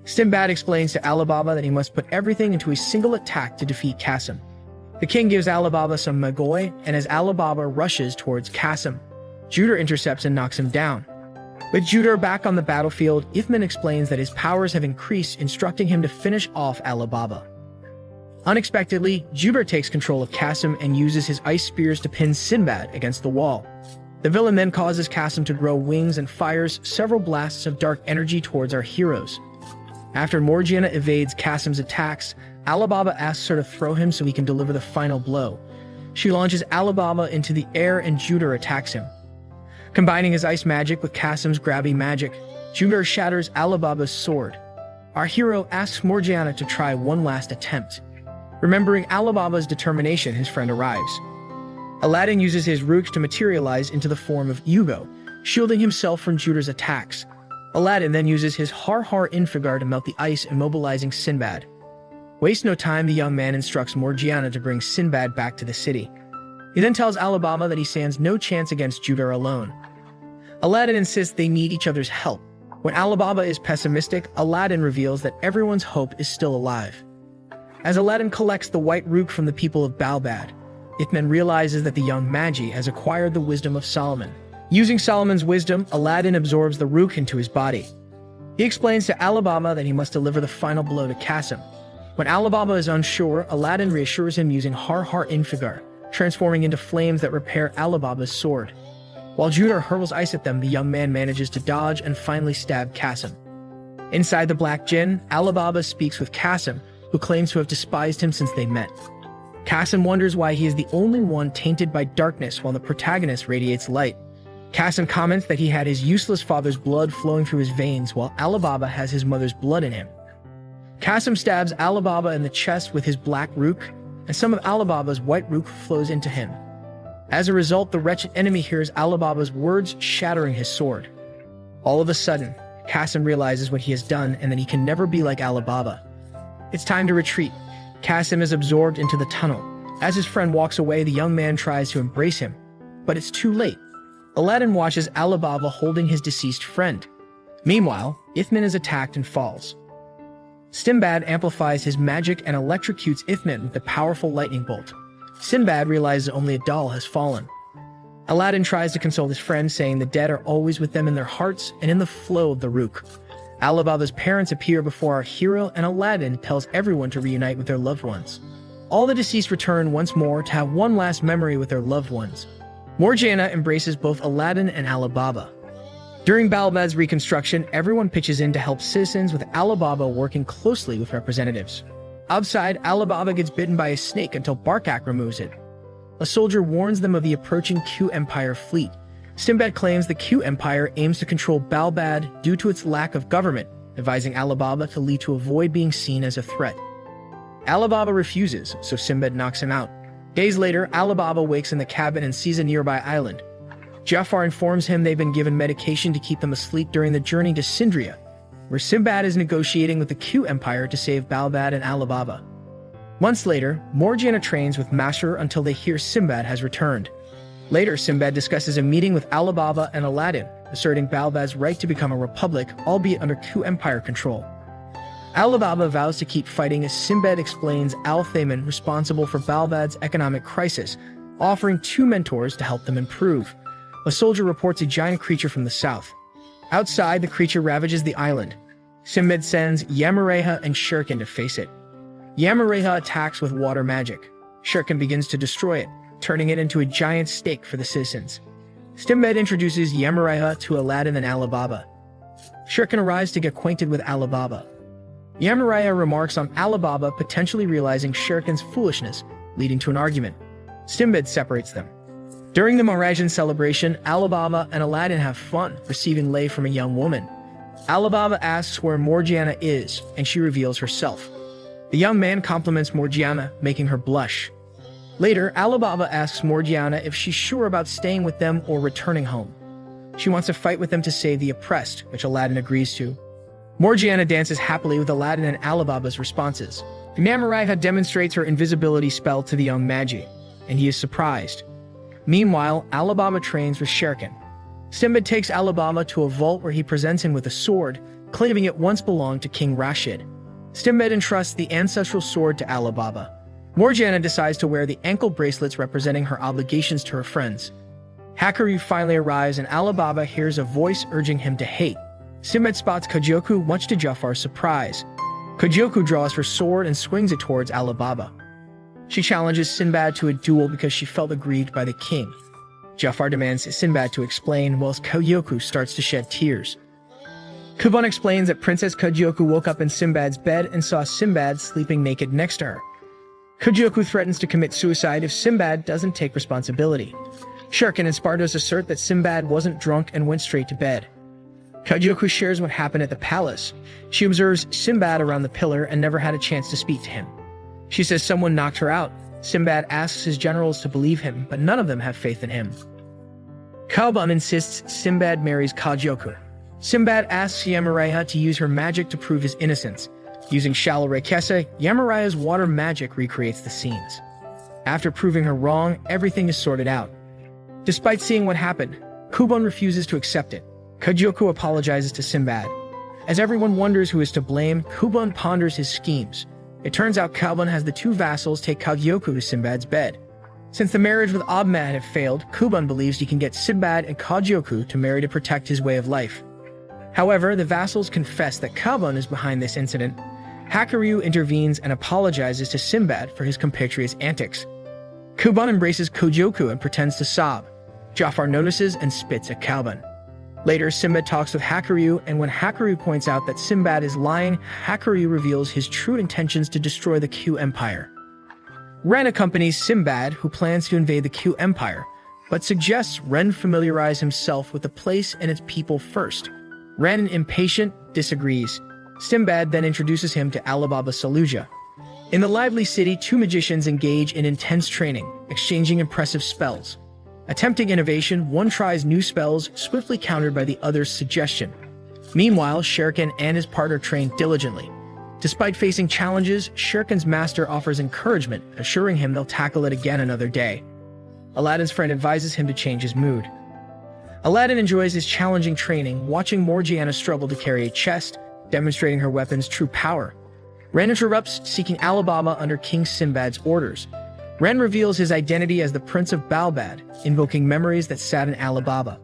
Sinbad explains to Alibaba that he must put everything into a single attack to defeat Qasim. The king gives Alibaba some Magoi, and as Alibaba rushes towards Qasim, Juder intercepts and knocks him down. With Juder back on the battlefield, Ithmin explains that his powers have increased, instructing him to finish off Alibaba. Unexpectedly, Juder takes control of Qasim and uses his ice spears to pin Sinbad against the wall. The villain then causes Qasim to grow wings and fires several blasts of dark energy towards our heroes. After Morgiana evades Qasim's attacks, Alibaba asks her to throw him so he can deliver the final blow. She launches Alibaba into the air and Juder attacks him. Combining his ice magic with Qasim's grabby magic, Juder shatters Alibaba's sword. Our hero asks Morgiana to try one last attempt. Remembering Alibaba's determination, his friend arrives. Aladdin uses his rooks to materialize into the form of Hugo, shielding himself from Juder's attacks. Aladdin then uses his Har Infigar to melt the ice, immobilizing Sinbad. Waste no time, the young man instructs Morgiana to bring Sinbad back to the city. He then tells Alibaba that he stands no chance against Juder alone. Aladdin insists they need each other's help. When Alibaba is pessimistic, Aladdin reveals that everyone's hope is still alive. As Aladdin collects the white rook from the people of Balbad, Ithman realizes that the young Magi has acquired the wisdom of Solomon. Using Solomon's wisdom, Aladdin absorbs the rook into his body. He explains to Alibaba that he must deliver the final blow to Qasim. When Alibaba is unsure, Aladdin reassures him using Har Har Infigar, transforming into flames that repair Alibaba's sword. While Judah hurls ice at them, the young man manages to dodge and finally stab Qasim. Inside the Black Jinn, Alibaba speaks with Qasim, who claims to have despised him since they met. Qasim wonders why he is the only one tainted by darkness while the protagonist radiates light. Qasim comments that he had his useless father's blood flowing through his veins while Alibaba has his mother's blood in him. Qasim stabs Alibaba in the chest with his black rook, and some of Alibaba's white rook flows into him. As a result, the wretched enemy hears Alibaba's words shattering his sword. All of a sudden, Qasim realizes what he has done and that he can never be like Alibaba. It's time to retreat. Qasim is absorbed into the tunnel. As his friend walks away, the young man tries to embrace him, but it's too late. Aladdin watches Alibaba holding his deceased friend. Meanwhile, Ithman is attacked and falls. Sinbad amplifies his magic and electrocutes Ithman with a powerful lightning bolt. Sinbad realizes only a doll has fallen. Aladdin tries to console his friend, saying the dead are always with them in their hearts and in the flow of the rook. Alibaba's parents appear before our hero, and Aladdin tells everyone to reunite with their loved ones. All the deceased return once more to have one last memory with their loved ones. Morgiana embraces both Aladdin and Alibaba. During Balbad's reconstruction, everyone pitches in to help citizens, with Alibaba working closely with representatives. Outside, Alibaba gets bitten by a snake until Barkak removes it. A soldier warns them of the approaching Q Empire fleet. Sinbad claims the Q Empire aims to control Balbad due to its lack of government, advising Alibaba to leave to avoid being seen as a threat. Alibaba refuses, so Sinbad knocks him out. Days later, Alibaba wakes in the cabin and sees a nearby island. Jafar informs him they've been given medication to keep them asleep during the journey to Sindria, where Sinbad is negotiating with the Q Empire to save Balbad and Alibaba. Months later, Morgiana trains with Masher until they hear Sinbad has returned. Later, Sinbad discusses a meeting with Alibaba and Aladdin, asserting Balbad's right to become a republic, albeit under Q Empire control. Alibaba vows to keep fighting as Sinbad explains Al-Thaman responsible for Balbad's economic crisis, offering 2 mentors to help them improve. A soldier reports a giant creature from the south. Outside, the creature ravages the island. Sinbad sends Yamareha and Shirkan to face it. Yamareha attacks with water magic. Shirkan begins to destroy it, turning it into a giant stake for the citizens. Sinbad introduces Yamareha to Aladdin and Alibaba. Shirkan arrives to get acquainted with Alibaba. Yamareha remarks on Alibaba potentially realizing Shirkan's foolishness, leading to an argument. Sinbad separates them. During the Maharajan celebration, Alibaba and Aladdin have fun, receiving lei from a young woman. Alibaba asks where Morgiana is, and she reveals herself. The young man compliments Morgiana, making her blush. Later, Alibaba asks Morgiana if she's sure about staying with them or returning home. She wants to fight with them to save the oppressed, which Aladdin agrees to. Morgiana dances happily with Aladdin and Alibaba's responses. Yamareha demonstrates her invisibility spell to the young Magi, and he is surprised. Meanwhile, Alibaba trains with Shirkan. Sinbad takes Alibaba to a vault where he presents him with a sword, claiming it once belonged to King Rashid. Sinbad entrusts the ancestral sword to Alibaba. Morgiana decides to wear the ankle bracelets representing her obligations to her friends. Hakaru finally arrives and Alibaba hears a voice urging him to hate. Sinbad spots Kajoku, much to Jafar's surprise. Kajoku draws her sword and swings it towards Alibaba. She challenges Sinbad to a duel because she felt aggrieved by the king. Jafar demands Sinbad to explain, whilst Kajoku starts to shed tears. Kuban explains that Princess Kajoku woke up in Sinbad's bed and saw Sinbad sleeping naked next to her. Kajoku threatens to commit suicide if Sinbad doesn't take responsibility. Shirkan and Spardos assert that Sinbad wasn't drunk and went straight to bed. Kajoku shares what happened at the palace. She observes Sinbad around the pillar and never had a chance to speak to him. She says someone knocked her out. Sinbad asks his generals to believe him, but none of them have faith in him. Kalban insists Sinbad marries Kajoku. Sinbad asks Yamareha to use her magic to prove his innocence. Using Shallow Rekese, Yamareha's water magic recreates the scenes. After proving her wrong, everything is sorted out. Despite seeing what happened, Kuban refuses to accept it. Kagyoku apologizes to Sinbad. As everyone wonders who is to blame, Kuban ponders his schemes. It turns out Kuban has the two vassals take Kagyoku to Sinbad's bed. Since the marriage with Ahmed had failed, Kuban believes he can get Sinbad and Kagyoku to marry to protect his way of life. However, the vassals confess that Kuban is behind this incident. Hakuryu intervenes and apologizes to Sinbad for his compatriot's antics. Kuban embraces Kagyoku and pretends to sob. Jafar notices and spits at Kuban. Later, Sinbad talks with Hakuryu, and when Hakuryu points out that Sinbad is lying, Hakuryu reveals his true intentions to destroy the Q Empire. Ren accompanies Sinbad, who plans to invade the Q Empire, but suggests Ren familiarize himself with the place and its people first. Ren, impatient, disagrees. Sinbad then introduces him to Alibaba Saluja. In the lively city, two magicians engage in intense training, exchanging impressive spells. Attempting innovation, one tries new spells, swiftly countered by the other's suggestion. Meanwhile, Sherkan and his partner train diligently. Despite facing challenges, Sherkan's master offers encouragement, assuring him they'll tackle it again another day. Aladdin's friend advises him to change his mood. Aladdin enjoys his challenging training, watching Morgiana struggle to carry a chest, demonstrating her weapon's true power. Ren interrupts, seeking Alibaba under King Sinbad's orders. Ren reveals his identity as the Prince of Balbad, invoking memories that sadden Alibaba.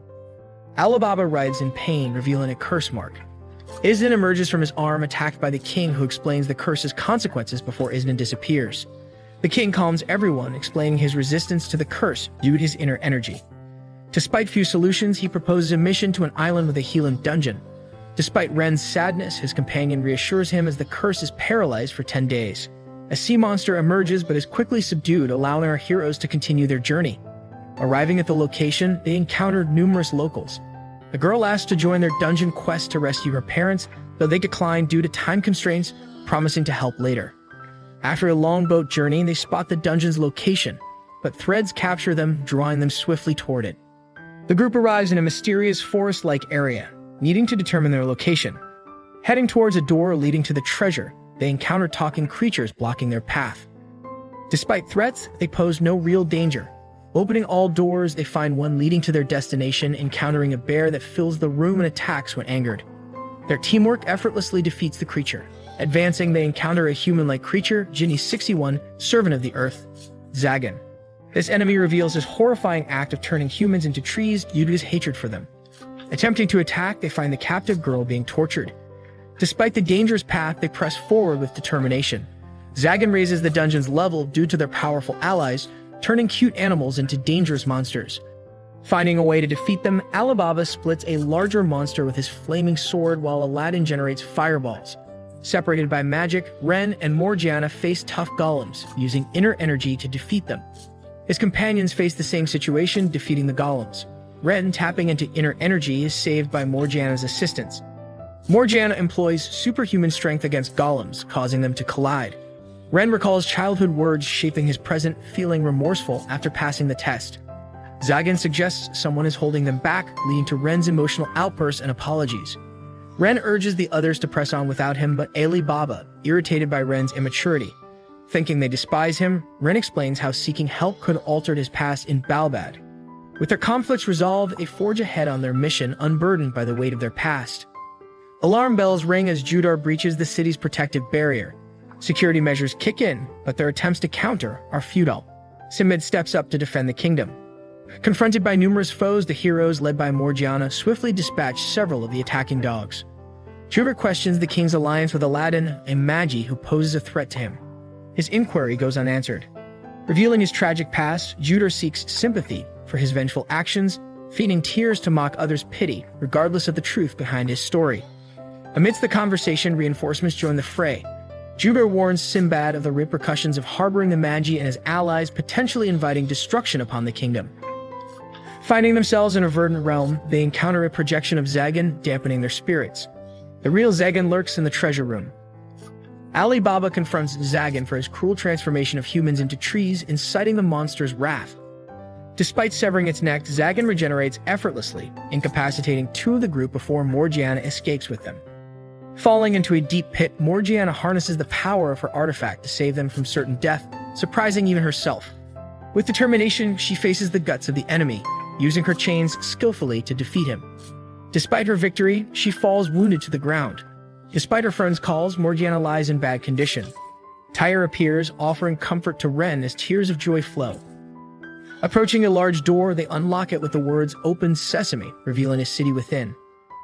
Alibaba writhes in pain, revealing a curse mark. Isnan emerges from his arm, attacked by the king, who explains the curse's consequences before Isnan disappears. The king calms everyone, explaining his resistance to the curse due to his inner energy. Despite few solutions, he proposes a mission to an island with a healing dungeon. Despite Ren's sadness, his companion reassures him as the curse is paralyzed for 10 days. A sea monster emerges but is quickly subdued, allowing our heroes to continue their journey. Arriving at the location, they encountered numerous locals. The girl asks to join their dungeon quest to rescue her parents, though they decline due to time constraints, promising to help later. After a long boat journey, they spot the dungeon's location, but threads capture them, drawing them swiftly toward it. The group arrives in a mysterious forest-like area, needing to determine their location. Heading towards a door leading to the treasure, they encounter talking creatures blocking their path. Despite threats, they pose no real danger. Opening all doors, they find one leading to their destination, encountering a bear that fills the room and attacks when angered. Their teamwork effortlessly defeats the creature. Advancing, they encounter a human-like creature, Genie 61, servant of the earth, Zagan. This enemy reveals his horrifying act of turning humans into trees due to his hatred for them. Attempting to attack, they find the captive girl being tortured. Despite the dangerous path, they press forward with determination. Zagan raises the dungeon's level due to their powerful allies, turning cute animals into dangerous monsters. Finding a way to defeat them, Alibaba splits a larger monster with his flaming sword while Aladdin generates fireballs. Separated by magic, Ren and Morgiana face tough golems, using inner energy to defeat them. His companions face the same situation, defeating the golems. Ren, tapping into inner energy, is saved by Morgiana's assistance. Morgiana employs superhuman strength against golems, causing them to collide. Ren recalls childhood words, shaping his present, feeling remorseful after passing the test. Zagan suggests someone is holding them back, leading to Ren's emotional outbursts and apologies. Ren urges the others to press on without him, but Alibaba, irritated by Ren's immaturity. Thinking they despise him, Ren explains how seeking help could have altered his past in Balbad. With their conflicts resolved, they forge ahead on their mission, unburdened by the weight of their past. Alarm bells ring as Judar breaches the city's protective barrier. Security measures kick in, but their attempts to counter are futile. Sinbad steps up to defend the kingdom. Confronted by numerous foes, the heroes, led by Morgiana, swiftly dispatch several of the attacking dogs. Judar questions the king's alliance with Aladdin, a Magi who poses a threat to him. His inquiry goes unanswered. Revealing his tragic past, Judar seeks sympathy for his vengeful actions, feeding tears to mock others' pity, regardless of the truth behind his story. Amidst the conversation, reinforcements join the fray. Judar warns Sinbad of the repercussions of harboring the Magi and his allies, potentially inviting destruction upon the kingdom. Finding themselves in a verdant realm, they encounter a projection of Zagan, dampening their spirits. The real Zagan lurks in the treasure room. Alibaba confronts Zagan for his cruel transformation of humans into trees, inciting the monster's wrath. Despite severing its neck, Zagan regenerates effortlessly, incapacitating two of the group before Morgiana escapes with them. Falling into a deep pit, Morgiana harnesses the power of her artifact to save them from certain death, surprising even herself. With determination, she faces the guts of the enemy, using her chains skillfully to defeat him. Despite her victory, she falls wounded to the ground. Despite her friend's calls, Morgiana lies in bad condition. Tyre appears, offering comfort to Ren as tears of joy flow. Approaching a large door, they unlock it with the words "Open Sesame," revealing a city within.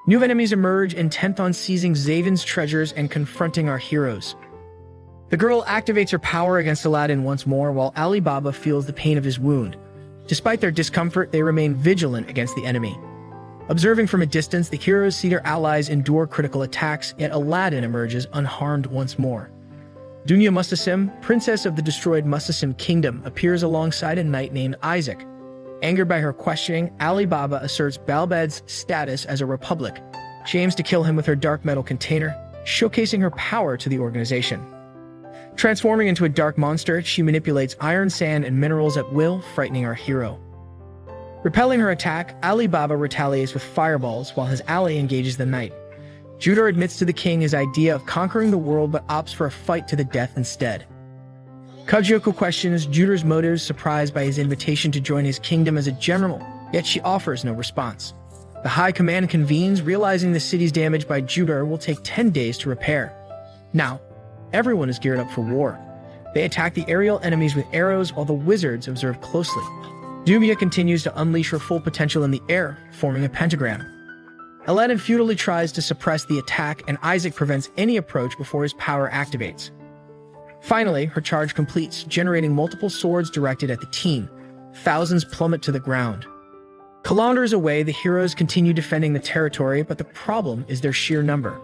New enemies emerge, intent on seizing Zaven's treasures and confronting our heroes. The girl activates her power against Aladdin once more, while Ali Baba feels the pain of his wound. Despite their discomfort, they remain vigilant against the enemy. Observing from a distance, the heroes see their allies endure critical attacks, yet Aladdin emerges unharmed once more. Dunya Mustasim, princess of the destroyed Mustasim kingdom, appears alongside a knight named Isaac. Angered by her questioning, Ali Baba asserts Balbad's status as a republic. She aims to kill him with her dark metal container, showcasing her power to the organization. Transforming into a dark monster, she manipulates iron, sand, and minerals at will, frightening our hero. Repelling her attack, Ali Baba retaliates with fireballs while his ally engages the knight. Judah admits to the king his idea of conquering the world but opts for a fight to the death instead. Kajoko questions Judah's motives, surprised by his invitation to join his kingdom as a general, yet she offers no response. The High Command convenes, realizing the city's damage by Judah will take 10 days to repair. Now, everyone is geared up for war. They attack the aerial enemies with arrows while the wizards observe closely. Dumia continues to unleash her full potential in the air, forming a pentagram. Aladdin futilely tries to suppress the attack, and Isaac prevents any approach before his power activates. Finally, her charge completes, generating multiple swords directed at the team. Thousands plummet to the ground. Kilometers away, the heroes continue defending the territory, but the problem is their sheer number.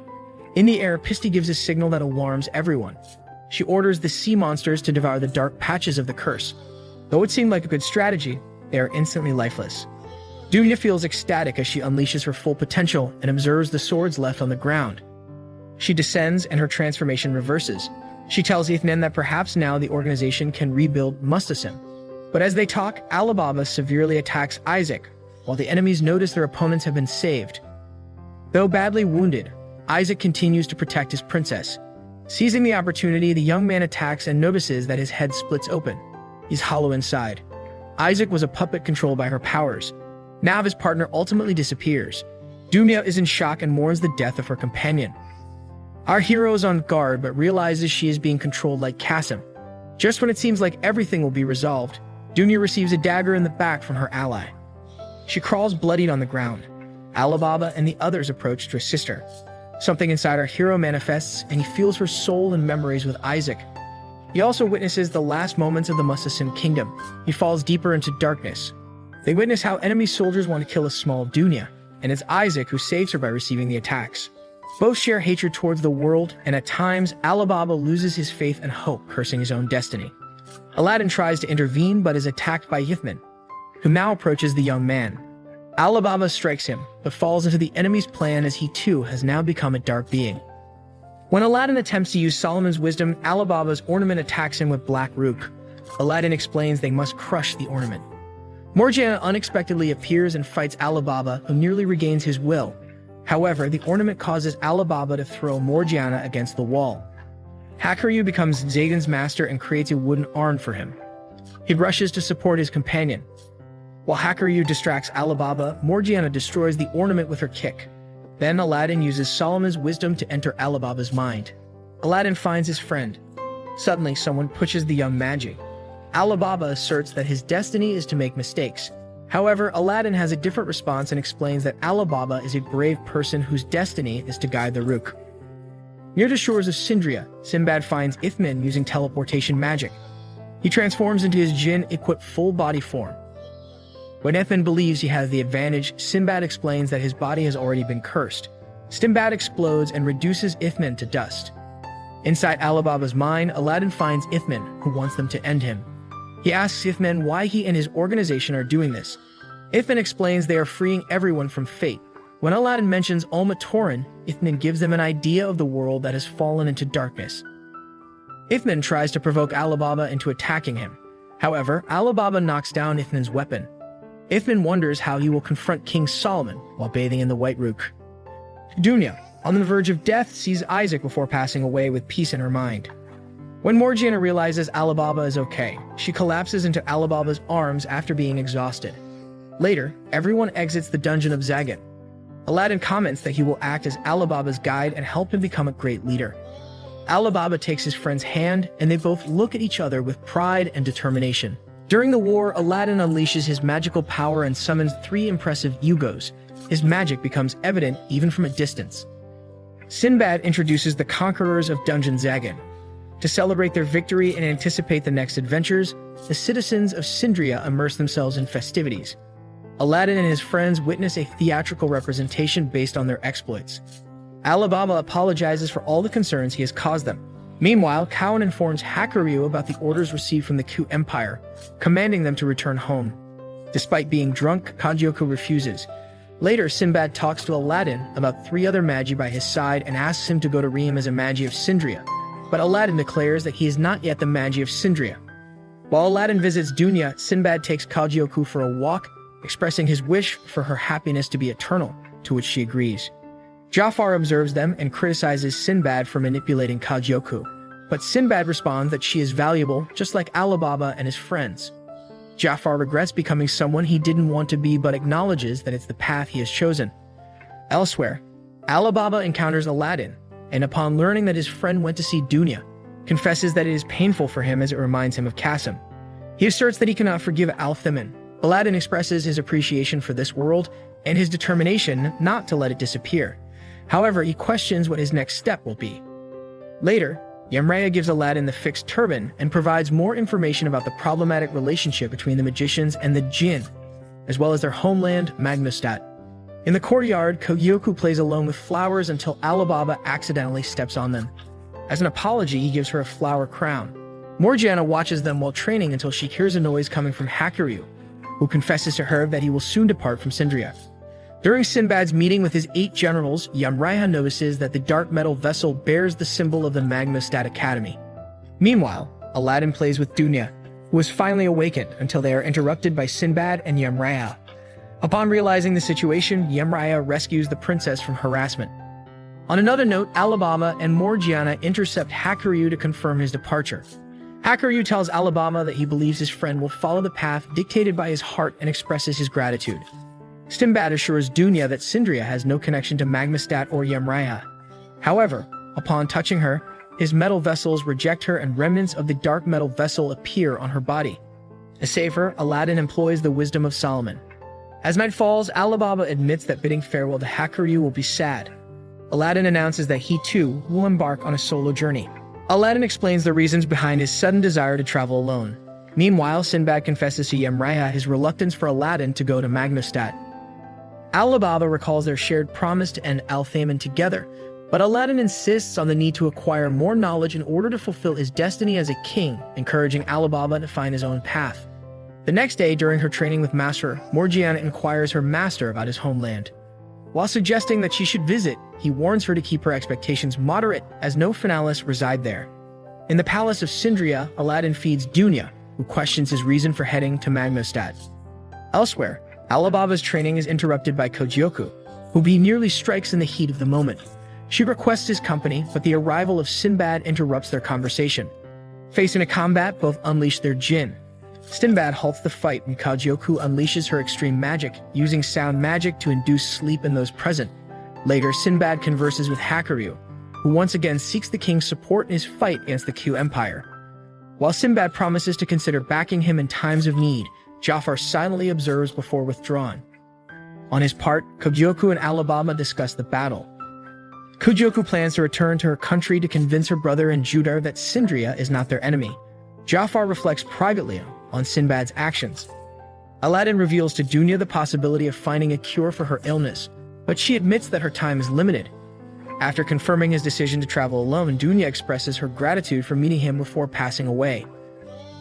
In the air, Pisti gives a signal that alarms everyone. She orders the sea monsters to devour the dark patches of the curse. Though it seemed like a good strategy, they are instantly lifeless. Dunya feels ecstatic as she unleashes her full potential and observes the swords left on the ground. She descends and her transformation reverses. She tells Ethnan that perhaps now the organization can rebuild Mustasim. But as they talk, Ali Baba severely attacks Isaac, while the enemies notice their opponents have been saved. Though badly wounded, Isaac continues to protect his princess. Seizing the opportunity, the young man attacks and notices that his head splits open. He's hollow inside. Isaac was a puppet controlled by her powers. Now his partner ultimately disappears. Dumia is in shock and mourns the death of her companion. Our hero is on guard but realizes she is being controlled like Qasim. Just when it seems like everything will be resolved, Dunya receives a dagger in the back from her ally. She crawls bloodied on the ground. Ali Baba and the others approach to assist her. Something inside our hero manifests, and he feels her soul and memories with Isaac. He also witnesses the last moments of the Mustasim kingdom. He falls deeper into darkness. They witness how enemy soldiers want to kill a small Dunya, and it's Isaac who saves her by receiving the attacks. Both share hatred towards the world, and at times, Ali Baba loses his faith and hope, cursing his own destiny. Aladdin tries to intervene but is attacked by Ithman, who now approaches the young man. Ali Baba strikes him, but falls into the enemy's plan as he too has now become a dark being. When Aladdin attempts to use Solomon's wisdom, Ali Baba's ornament attacks him with Black Rook. Aladdin explains they must crush the ornament. Morgiana unexpectedly appears and fights Ali Baba, who nearly regains his will. However, the ornament causes Ali Baba to throw Morgiana against the wall. Hakuryu becomes Zagan's master and creates a wooden arm for him. He rushes to support his companion. While Hakuryu distracts Ali Baba, Morgiana destroys the ornament with her kick. Then Aladdin uses Solomon's wisdom to enter Ali Baba's mind. Aladdin finds his friend. Suddenly, someone pushes the young Magi. Ali Baba asserts that his destiny is to make mistakes. However, Aladdin has a different response and explains that Ali Baba is a brave person whose destiny is to guide the Rook. Near the shores of Sindria, Sinbad finds Ithman using teleportation magic. He transforms into his jinn-equipped full-body form. When Ithman believes he has the advantage, Sinbad explains that his body has already been cursed. Sinbad explodes and reduces Ithman to dust. Inside Ali Baba's mind, Aladdin finds Ithman, who wants them to end him. He asks Ithman why he and his organization are doing this. Ithman explains they are freeing everyone from fate. When Aladdin mentions Torin, Ithman gives them an idea of the world that has fallen into darkness. Ithman tries to provoke Ali Baba into attacking him. However, Ali Baba knocks down Ithman's weapon. Ithman wonders how he will confront King Solomon while bathing in the White Rook. Dunya, on the verge of death, sees Isaac before passing away with peace in her mind. When Morgiana realizes Ali Baba is okay, she collapses into Ali Baba's arms after being exhausted. Later, everyone exits the dungeon of Zagat. Aladdin comments that he will act as Alibaba's guide and help him become a great leader. Alibaba takes his friend's hand, and they both look at each other with pride and determination. During the war, Aladdin unleashes his magical power and summons 3 impressive Yugos. His magic becomes evident even from a distance. Sinbad introduces the conquerors of Dungeon Zagan. To celebrate their victory and anticipate the next adventures, the citizens of Sindria immerse themselves in festivities. Aladdin and his friends witness a theatrical representation based on their exploits. Alibaba apologizes for all the concerns he has caused them. Meanwhile, Cowan informs Hakuryu about the orders received from the Q Empire, commanding them to return home. Despite being drunk, Kagyoku refuses. Later, Sinbad talks to Aladdin about 3 other Magi by his side and asks him to go to Riem as a Magi of Sindria, but Aladdin declares that he is not yet the Magi of Sindria. While Aladdin visits Dunya, Sinbad takes Kagyoku for a walk, expressing his wish for her happiness to be eternal, to which she agrees. Jafar observes them and criticizes Sinbad for manipulating Kagyoku, but Sinbad responds that she is valuable, just like Alibaba and his friends. Jafar regrets becoming someone he didn't want to be but acknowledges that it's the path he has chosen. Elsewhere, Alibaba encounters Aladdin, and upon learning that his friend went to see Dunya, confesses that it is painful for him as it reminds him of Qasim. He asserts that he cannot forgive Al-Thimin. Aladdin expresses his appreciation for this world and his determination not to let it disappear. However, he questions what his next step will be. Later, Yamraya gives Aladdin the fixed turban and provides more information about the problematic relationship between the magicians and the jinn, as well as their homeland, Magnostat. In the courtyard, Kagyoku plays alone with flowers until Alibaba accidentally steps on them. As an apology, he gives her a flower crown. Morgiana watches them while training until she hears a noise coming from Hakuryu, who confesses to her that he will soon depart from Sindria. During Sinbad's meeting with his 8 generals, Yamraya notices that the dark metal vessel bears the symbol of the Magnostat Academy. Meanwhile, Aladdin plays with Dunya, who is finally awakened until they are interrupted by Sinbad and Yamraya. Upon realizing the situation, Yamraya rescues the princess from harassment. On another note, Alibaba and Morgiana intercept Hakuryu to confirm his departure. Hakuryu tells Alibaba that he believes his friend will follow the path dictated by his heart and expresses his gratitude. Sinbad assures Dunya that Sindria has no connection to Magnostat or Yamraya. However, upon touching her, his metal vessels reject her and remnants of the dark metal vessel appear on her body. To save her, Aladdin employs the wisdom of Solomon. As night falls, Alibaba admits that bidding farewell to Hakuryu will be sad. Aladdin announces that he too will embark on a solo journey. Aladdin explains the reasons behind his sudden desire to travel alone. Meanwhile, Sinbad confesses to Yamraya his reluctance for Aladdin to go to Magnostat. Alibaba recalls their shared promise to end Al-Thamin together, but Aladdin insists on the need to acquire more knowledge in order to fulfill his destiny as a king, encouraging Alibaba to find his own path. The next day, during her training with Master, Morgiana inquires her master about his homeland. While suggesting that she should visit, he warns her to keep her expectations moderate, as no finalists reside there. In the palace of Sindria, Aladdin feeds Dunya, who questions his reason for heading to Magnostat. Elsewhere, Alibaba's training is interrupted by Kagyoku, who he nearly strikes in the heat of the moment. She requests his company, but the arrival of Sinbad interrupts their conversation. Facing a combat, both unleash their jinn. Sinbad halts the fight when Kagyoku unleashes her extreme magic, using sound magic to induce sleep in those present. Later, Sinbad converses with Hakuryu, who once again seeks the king's support in his fight against the Q Empire. While Sinbad promises to consider backing him in times of need, Jafar silently observes before withdrawing. On his part, Kagyoku and Alibaba discuss the battle. Kagyoku plans to return to her country to convince her brother and Judar that Sindria is not their enemy. Jafar reflects privately on Sinbad's actions. Aladdin reveals to Dunya the possibility of finding a cure for her illness, but she admits that her time is limited. After confirming his decision to travel alone, Dunya expresses her gratitude for meeting him before passing away.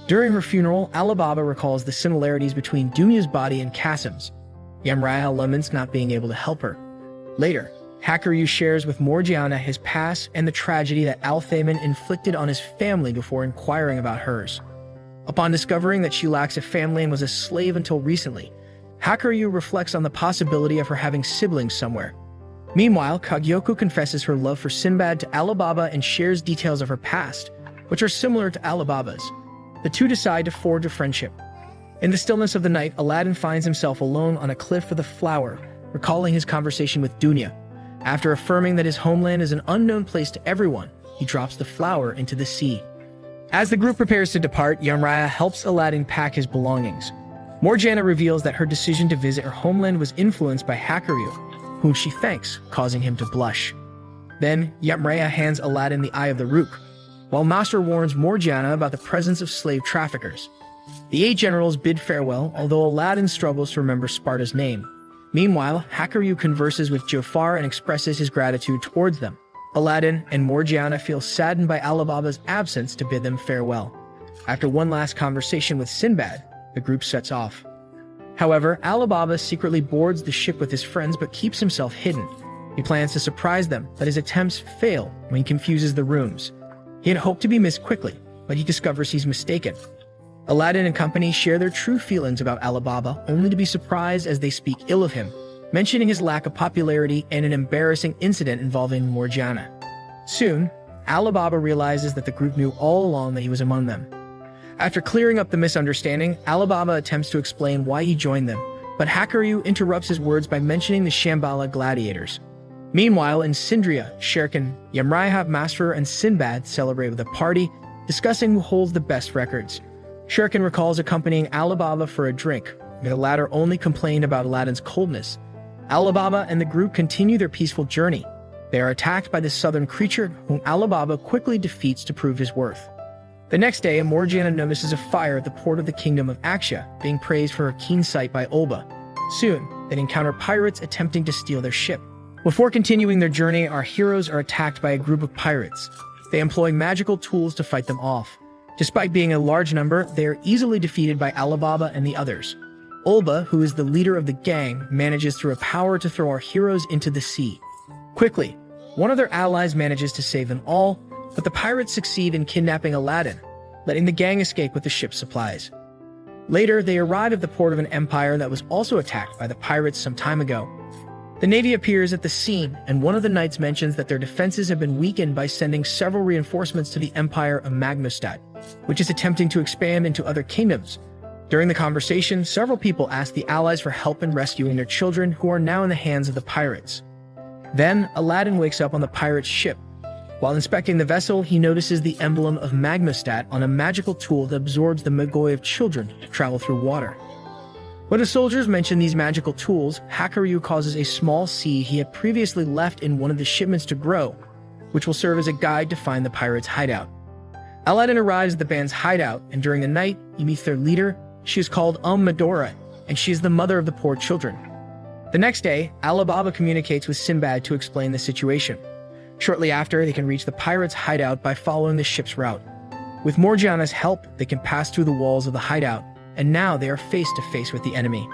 During her funeral, Alibaba recalls the similarities between Dunya's body and Qasim's. Yamraya laments not being able to help her. Later, Hakuryu shares with Morgiana his past and the tragedy that Al-Thamin inflicted on his family before inquiring about hers. Upon discovering that she lacks a family and was a slave until recently, Hakuryu reflects on the possibility of her having siblings somewhere. Meanwhile, Kagyoku confesses her love for Sinbad to Alibaba and shares details of her past, which are similar to Alibaba's. The two decide to forge a friendship. In the stillness of the night, Aladdin finds himself alone on a cliff with a flower, recalling his conversation with Dunya. After affirming that his homeland is an unknown place to everyone, he drops the flower into the sea. As the group prepares to depart, Yamraya helps Aladdin pack his belongings. Morgiana reveals that her decision to visit her homeland was influenced by Hakuryu, whom she thanks, causing him to blush. Then, Yamraya hands Aladdin the Eye of the Rook, while Master warns Morgiana about the presence of slave traffickers. The 8 generals bid farewell, although Aladdin struggles to remember Sparta's name. Meanwhile, Hakuryu converses with Jafar and expresses his gratitude towards them. Aladdin and Morgiana feel saddened by Alibaba's absence to bid them farewell. After one last conversation with Sinbad, the group sets off. However, Alibaba secretly boards the ship with his friends but keeps himself hidden. He plans to surprise them, but his attempts fail when he confuses the rooms. He had hoped to be missed quickly, but he discovers he's mistaken. Aladdin and company share their true feelings about Alibaba, only to be surprised as they speak ill of him, mentioning his lack of popularity and an embarrassing incident involving Morgiana. Soon, Alibaba realizes that the group knew all along that he was among them. After clearing up the misunderstanding, Alibaba attempts to explain why he joined them, but Hakuryu interrupts his words by mentioning the Shambhala gladiators. Meanwhile, in Sindria, Sherkan, Yamraya, Master, and Sinbad celebrate with a party, discussing who holds the best records. Sherkan recalls accompanying Alibaba for a drink, but the latter only complained about Aladdin's coldness. Alibaba and the group continue their peaceful journey. They are attacked by the southern creature, whom Alibaba quickly defeats to prove his worth. The next day, Morgiana notices a fire at the port of the kingdom of Aksha, being praised for her keen sight by Olba. Soon, they encounter pirates attempting to steal their ship. Before continuing their journey, our heroes are attacked by a group of pirates. They employ magical tools to fight them off. Despite being a large number, they are easily defeated by Alibaba and the others. Olba, who is the leader of the gang, manages through a power to throw our heroes into the sea. Quickly, one of their allies manages to save them all, but the pirates succeed in kidnapping Aladdin, letting the gang escape with the ship's supplies. Later, they arrive at the port of an empire that was also attacked by the pirates some time ago. The navy appears at the scene, and one of the knights mentions that their defenses have been weakened by sending several reinforcements to the empire of Magmestad, which is attempting to expand into other kingdoms. During the conversation, several people ask the allies for help in rescuing their children, who are now in the hands of the pirates. Then, Aladdin wakes up on the pirate's ship. While inspecting the vessel, he notices the emblem of Magmestad on a magical tool that absorbs the Magi of children to travel through water. When the soldiers mention these magical tools, Hakuryu causes a small seed he had previously left in one of the shipments to grow, which will serve as a guide to find the pirates' hideout. Aladdin arrives at the band's hideout, and during the night, he meets their leader. She is called Medora, and she is the mother of the poor children. The next day, Alibaba communicates with Sinbad to explain the situation. Shortly after, they can reach the pirates' hideout by following the ship's route. With Morgiana's help, they can pass through the walls of the hideout, and now they are face to face with the enemy.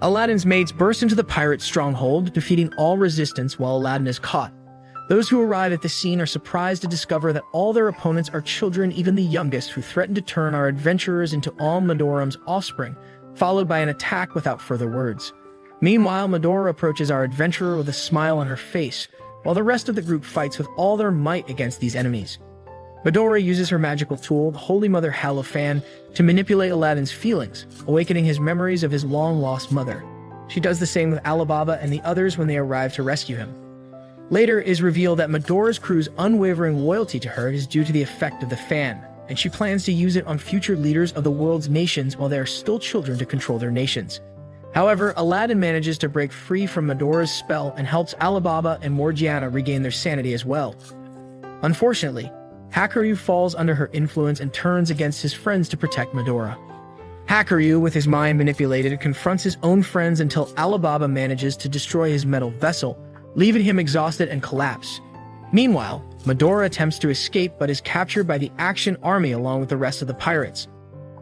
Aladdin's mates burst into the pirate stronghold, defeating all resistance while Aladdin is caught. Those who arrive at the scene are surprised to discover that all their opponents are children, even the youngest, who threaten to turn our adventurers into Medora's offspring, followed by an attack without further words. Meanwhile, Medora approaches our adventurer with a smile on her face, while the rest of the group fights with all their might against these enemies. Medora uses her magical tool, the Holy Mother Halofan, to manipulate Aladdin's feelings, awakening his memories of his long-lost mother. She does the same with Alibaba and the others when they arrive to rescue him. Later, it is revealed that Medora's crew's unwavering loyalty to her is due to the effect of the fan, and she plans to use it on future leaders of the world's nations while they are still children to control their nations. However, Aladdin manages to break free from Medora's spell and helps Alibaba and Morgiana regain their sanity as well. Unfortunately, Hakuryu falls under her influence and turns against his friends to protect Medora. Hakuryu, with his mind manipulated, confronts his own friends until Alibaba manages to destroy his metal vessel, leaving him exhausted and collapsed. Meanwhile, Medora attempts to escape but is captured by the Action Army along with the rest of the pirates.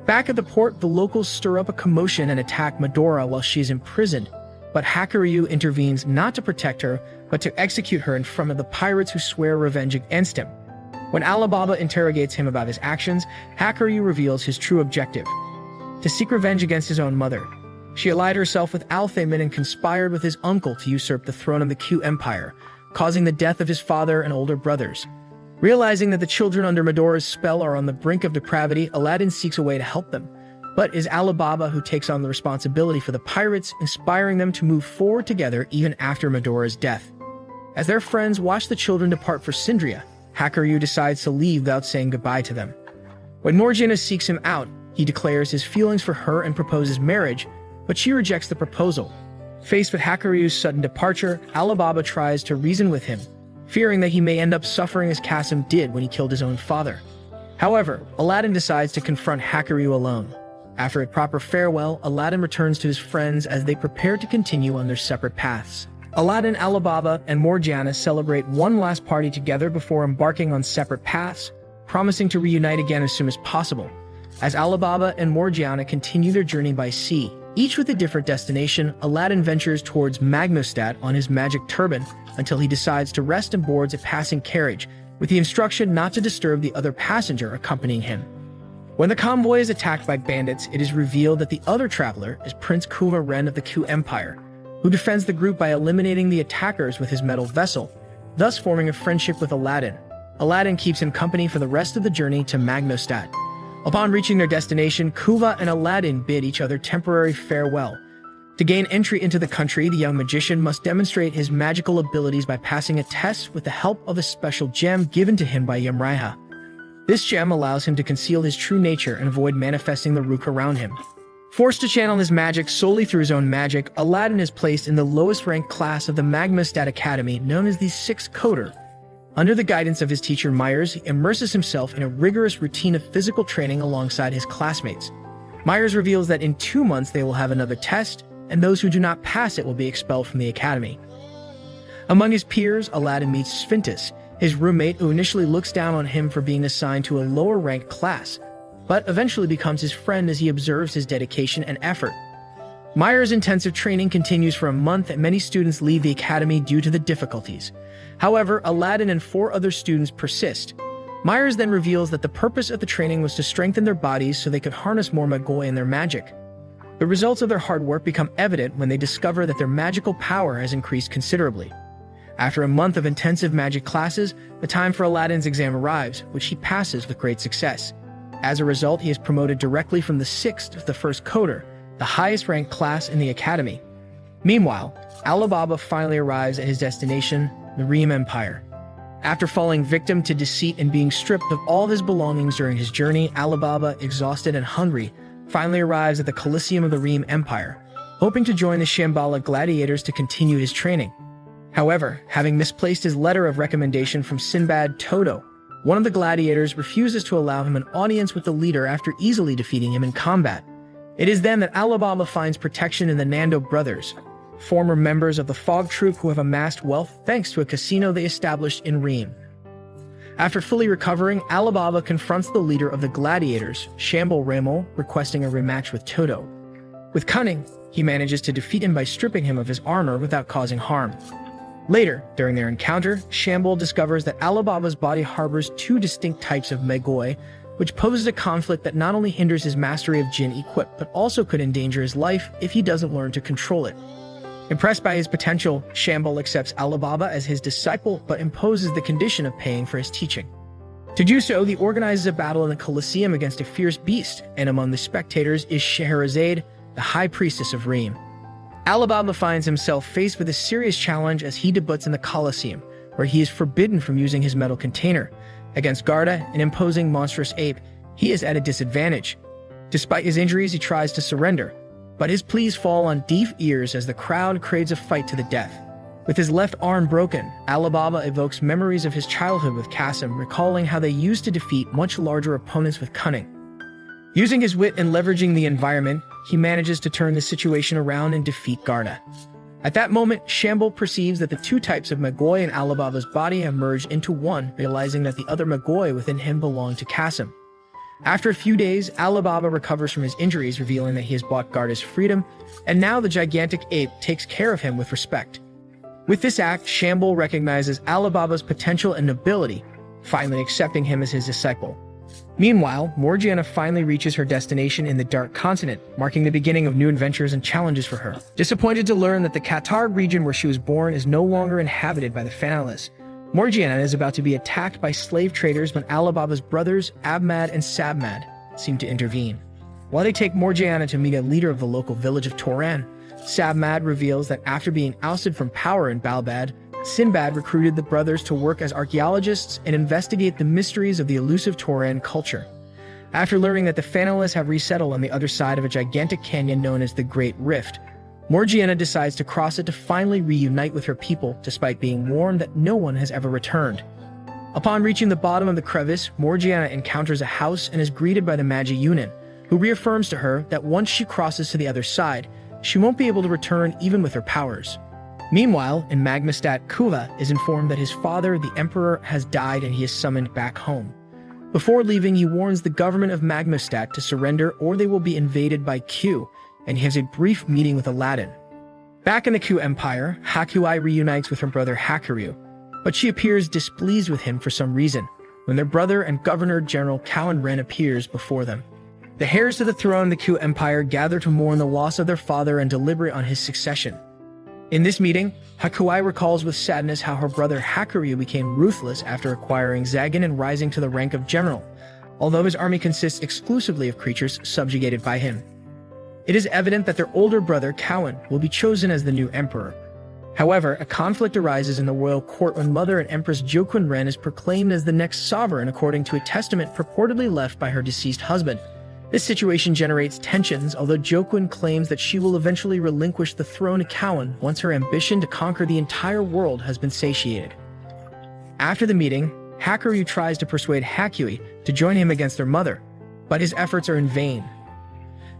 Back at the port, the locals stir up a commotion and attack Medora while she is imprisoned, but Hakuryu intervenes not to protect her, but to execute her in front of the pirates who swear revenge against him. When Alibaba interrogates him about his actions, Hakuryu reveals his true objective: to seek revenge against his own mother. She allied herself with Althaymin and conspired with his uncle to usurp the throne of the Q Empire, causing the death of his father and older brothers. Realizing that the children under Medora's spell are on the brink of depravity, Aladdin seeks a way to help them. but is Alibaba who takes on the responsibility for the pirates, inspiring them to move forward together even after Medora's death. As their friends watch the children depart for Syndria, Hakuryu decides to leave without saying goodbye to them. When Morgiana seeks him out, he declares his feelings for her and proposes marriage, but she rejects the proposal. Faced with Hakuryu's sudden departure, Alibaba tries to reason with him, fearing that he may end up suffering as Kasim did when he killed his own father. However, Aladdin decides to confront Hakuryu alone. After a proper farewell, Aladdin returns to his friends as they prepare to continue on their separate paths. Aladdin, Alibaba, and Morgiana celebrate one last party together before embarking on separate paths, promising to reunite again as soon as possible. As Alibaba and Morgiana continue their journey by sea, each with a different destination, Aladdin ventures towards Magnostat on his magic turban until he decides to rest and boards a passing carriage, with the instruction not to disturb the other passenger accompanying him. When the convoy is attacked by bandits, it is revealed that the other traveler is Prince Kuva Ren of the Ku Empire, who defends the group by eliminating the attackers with his metal vessel, thus forming a friendship with Aladdin. Aladdin keeps him company for the rest of the journey to Magnostat. Upon reaching their destination, Kuva and Aladdin bid each other temporary farewell. To gain entry into the country, the young magician must demonstrate his magical abilities by passing a test with the help of a special gem given to him by Yamraiha. This gem allows him to conceal his true nature and avoid manifesting the Rook around him. Forced to channel his magic solely through his own magic, Aladdin is placed in the lowest ranked class of the Magnostat Academy, known as the Sixth Coder. Under the guidance of his teacher Myers, he immerses himself in a rigorous routine of physical training alongside his classmates. Myers reveals that in 2 months they will have another test, and those who do not pass it will be expelled from the academy. Among his peers, Aladdin meets Sphintus, his roommate, who initially looks down on him for being assigned to a lower-ranked class, but eventually becomes his friend as he observes his dedication and effort. Myers' intensive training continues for a month, and many students leave the academy due to the difficulties. However, Aladdin and 4 other students persist. Myers then reveals that the purpose of the training was to strengthen their bodies so they could harness more Magoi in their magic. The results of their hard work become evident when they discover that their magical power has increased considerably. After a month of intensive magic classes, the time for Aladdin's exam arrives, which he passes with great success. As a result, he is promoted directly from the 6th to the 1st Coder, the highest-ranked class in the academy. Meanwhile, Alibaba finally arrives at his destination, the Reem Empire. After falling victim to deceit and being stripped of all his belongings during his journey, Alibaba, exhausted and hungry, finally arrives at the Coliseum of the Reem Empire, hoping to join the Shambhala gladiators to continue his training. However, having misplaced his letter of recommendation from Sinbad Toto, one of the gladiators refuses to allow him an audience with the leader after easily defeating him in combat. It is then that Alibaba finds protection in the Nando brothers, former members of the Fog Troop who have amassed wealth thanks to a casino they established in Reem. After fully recovering, Alibaba confronts the leader of the gladiators, Shamble Ramo, requesting a rematch with Toto. With cunning, he manages to defeat him by stripping him of his armor without causing harm. Later, during their encounter, Shamble discovers that Alibaba's body harbors 2 distinct types of Magoi, which poses a conflict that not only hinders his mastery of Jinn Equip, but also could endanger his life if he doesn't learn to control it. Impressed by his potential, Shamble accepts Alibaba as his disciple, but imposes the condition of paying for his teaching. To do so, he organizes a battle in the Colosseum against a fierce beast, and among the spectators is Scheherazade, the High Priestess of Reem. Alibaba finds himself faced with a serious challenge as he debuts in the Colosseum, where he is forbidden from using his metal container. Against Garda, an imposing monstrous ape, he is at a disadvantage. Despite his injuries, he tries to surrender, but his pleas fall on deaf ears as the crowd craves a fight to the death. With his left arm broken, Alibaba evokes memories of his childhood with Kasim, recalling how they used to defeat much larger opponents with cunning. Using his wit and leveraging the environment, he manages to turn the situation around and defeat Garda. At that moment, Shamble perceives that the 2 types of Magoi in Alibaba's body have merged into one, realizing that the other Magoi within him belong to Kasim. After a few days, Alibaba recovers from his injuries, revealing that he has bought Garda's freedom, and now the gigantic ape takes care of him with respect. With this act, Shamble recognizes Alibaba's potential and nobility, finally accepting him as his disciple. Meanwhile, Morgiana finally reaches her destination in the Dark Continent, marking the beginning of new adventures and challenges for her. Disappointed to learn that the Qatar region where she was born is no longer inhabited by the Fanalis, Morgiana is about to be attacked by slave traders when Alibaba's brothers, Abmad and Sabmad, seem to intervene. While they take Morgiana to meet a leader of the local village of Toran, Sabmad reveals that after being ousted from power in Balbad, Sinbad recruited the brothers to work as archaeologists and investigate the mysteries of the elusive Toran culture. After learning that the Phanoliths have resettled on the other side of a gigantic canyon known as the Great Rift, Morgiana decides to cross it to finally reunite with her people, despite being warned that no one has ever returned. Upon reaching the bottom of the crevice, Morgiana encounters a house and is greeted by the Magi Yunin, who reaffirms to her that once she crosses to the other side, she won't be able to return even with her powers. Meanwhile, in Magmastat, Kuva is informed that his father, the Emperor, has died and he is summoned back home. Before leaving, he warns the government of Magmastat to surrender or they will be invaded by Q, and he has a brief meeting with Aladdin. Back in the Q Empire, Hakuai reunites with her brother Hakuryu, but she appears displeased with him for some reason, when their brother and Governor General Cowan Ren appears before them. The heirs to the throne of the Q Empire gather to mourn the loss of their father and deliberate on his succession. In this meeting, Hakuai recalls with sadness how her brother Hakuryu became ruthless after acquiring Zagan and rising to the rank of general, although his army consists exclusively of creatures subjugated by him. It is evident that their older brother Cowan will be chosen as the new emperor. However, a conflict arises in the royal court when Mother and Empress Jokwon Ren is proclaimed as the next sovereign according to a testament purportedly left by her deceased husband. This situation generates tensions, although Jokwon claims that she will eventually relinquish the throne to Cowan once her ambition to conquer the entire world has been satiated. After the meeting, Hakuryu tries to persuade Hakui to join him against their mother, but his efforts are in vain.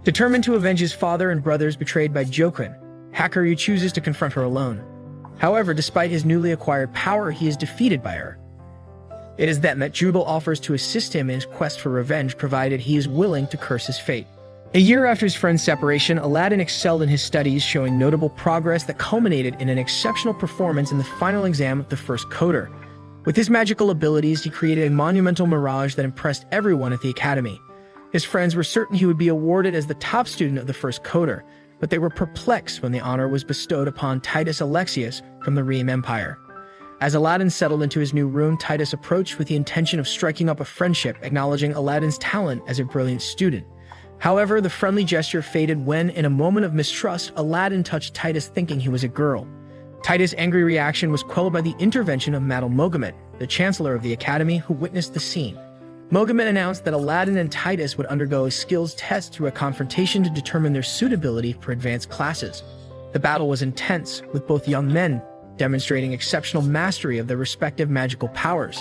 Determined to avenge his father and brothers betrayed by Jokwon, Hakuryu chooses to confront her alone. However, despite his newly acquired power, he is defeated by her. It is then that Jubal offers to assist him in his quest for revenge, provided he is willing to curse his fate. A year after his friend's separation, Aladdin excelled in his studies, showing notable progress that culminated in an exceptional performance in the final exam of the first coder. With his magical abilities, he created a monumental mirage that impressed everyone at the academy. His friends were certain he would be awarded as the top student of the first coder, but they were perplexed when the honor was bestowed upon Titus Alexius from the Reem Empire. As Aladdin settled into his new room, Titus approached with the intention of striking up a friendship, acknowledging Aladdin's talent as a brilliant student. However, the friendly gesture faded when, in a moment of mistrust, Aladdin touched Titus thinking he was a girl. Titus' angry reaction was quelled by the intervention of Madal Mogamet, the Chancellor of the Academy, who witnessed the scene. Mogamet announced that Aladdin and Titus would undergo a skills test through a confrontation to determine their suitability for advanced classes. The battle was intense, with both young men demonstrating exceptional mastery of their respective magical powers.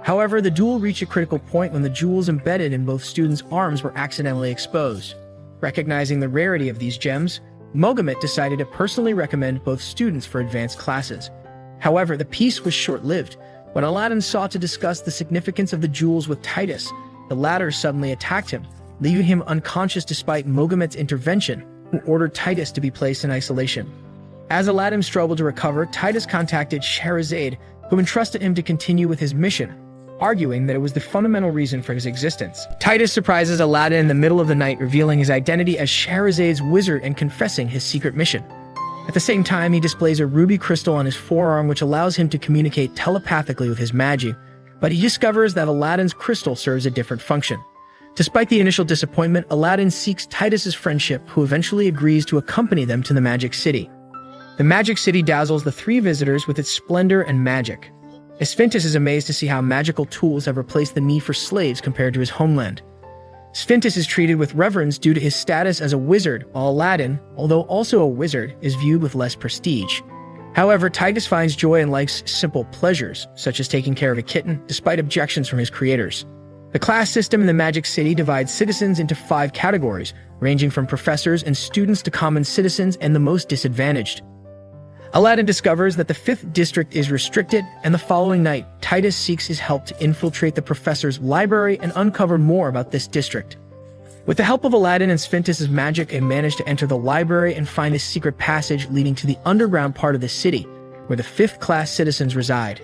However, the duel reached a critical point when the jewels embedded in both students' arms were accidentally exposed. Recognizing the rarity of these gems, Mogamet decided to personally recommend both students for advanced classes. However, the peace was short-lived. When Aladdin sought to discuss the significance of the jewels with Titus, the latter suddenly attacked him, leaving him unconscious despite Mogamet's intervention, who ordered Titus to be placed in isolation. As Aladdin struggled to recover, Titus contacted Scheherazade, who entrusted him to continue with his mission, arguing that it was the fundamental reason for his existence. Titus surprises Aladdin in the middle of the night, revealing his identity as Scheherazade's wizard and confessing his secret mission. At the same time, he displays a ruby crystal on his forearm which allows him to communicate telepathically with his Magi, but he discovers that Aladdin's crystal serves a different function. Despite the initial disappointment, Aladdin seeks Titus's friendship, who eventually agrees to accompany them to the Magic City. The Magic City dazzles the three visitors with its splendor and magic. Sphintus is amazed to see how magical tools have replaced the need for slaves compared to his homeland. Sphintus is treated with reverence due to his status as a wizard, while Aladdin, although also a wizard, is viewed with less prestige. However, Titus finds joy in life's simple pleasures, such as taking care of a kitten, despite objections from his creators. The class system in the Magic City divides citizens into 5 categories, ranging from professors and students to common citizens and the most disadvantaged. Aladdin discovers that the 5th district is restricted, and the following night, Titus seeks his help to infiltrate the professor's library and uncover more about this district. With the help of Aladdin and Sphintus's magic, they manage to enter the library and find a secret passage leading to the underground part of the city, where the 5th-class citizens reside.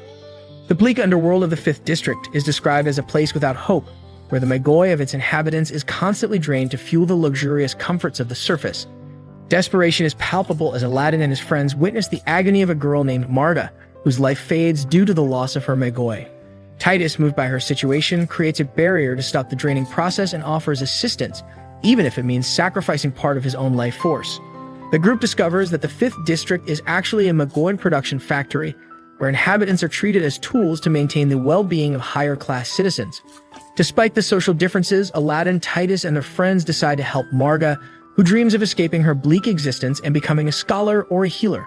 The bleak underworld of the 5th district is described as a place without hope, where the Magoi of its inhabitants is constantly drained to fuel the luxurious comforts of the surface. Desperation is palpable as Aladdin and his friends witness the agony of a girl named Marta, whose life fades due to the loss of her Magoi. Titus, moved by her situation, creates a barrier to stop the draining process and offers assistance, even if it means sacrificing part of his own life force. The group discovers that the 5th district is actually a Magi production factory, where inhabitants are treated as tools to maintain the well-being of higher-class citizens. Despite the social differences, Aladdin, Titus, and their friends decide to help Marga, who dreams of escaping her bleak existence and becoming a scholar or a healer.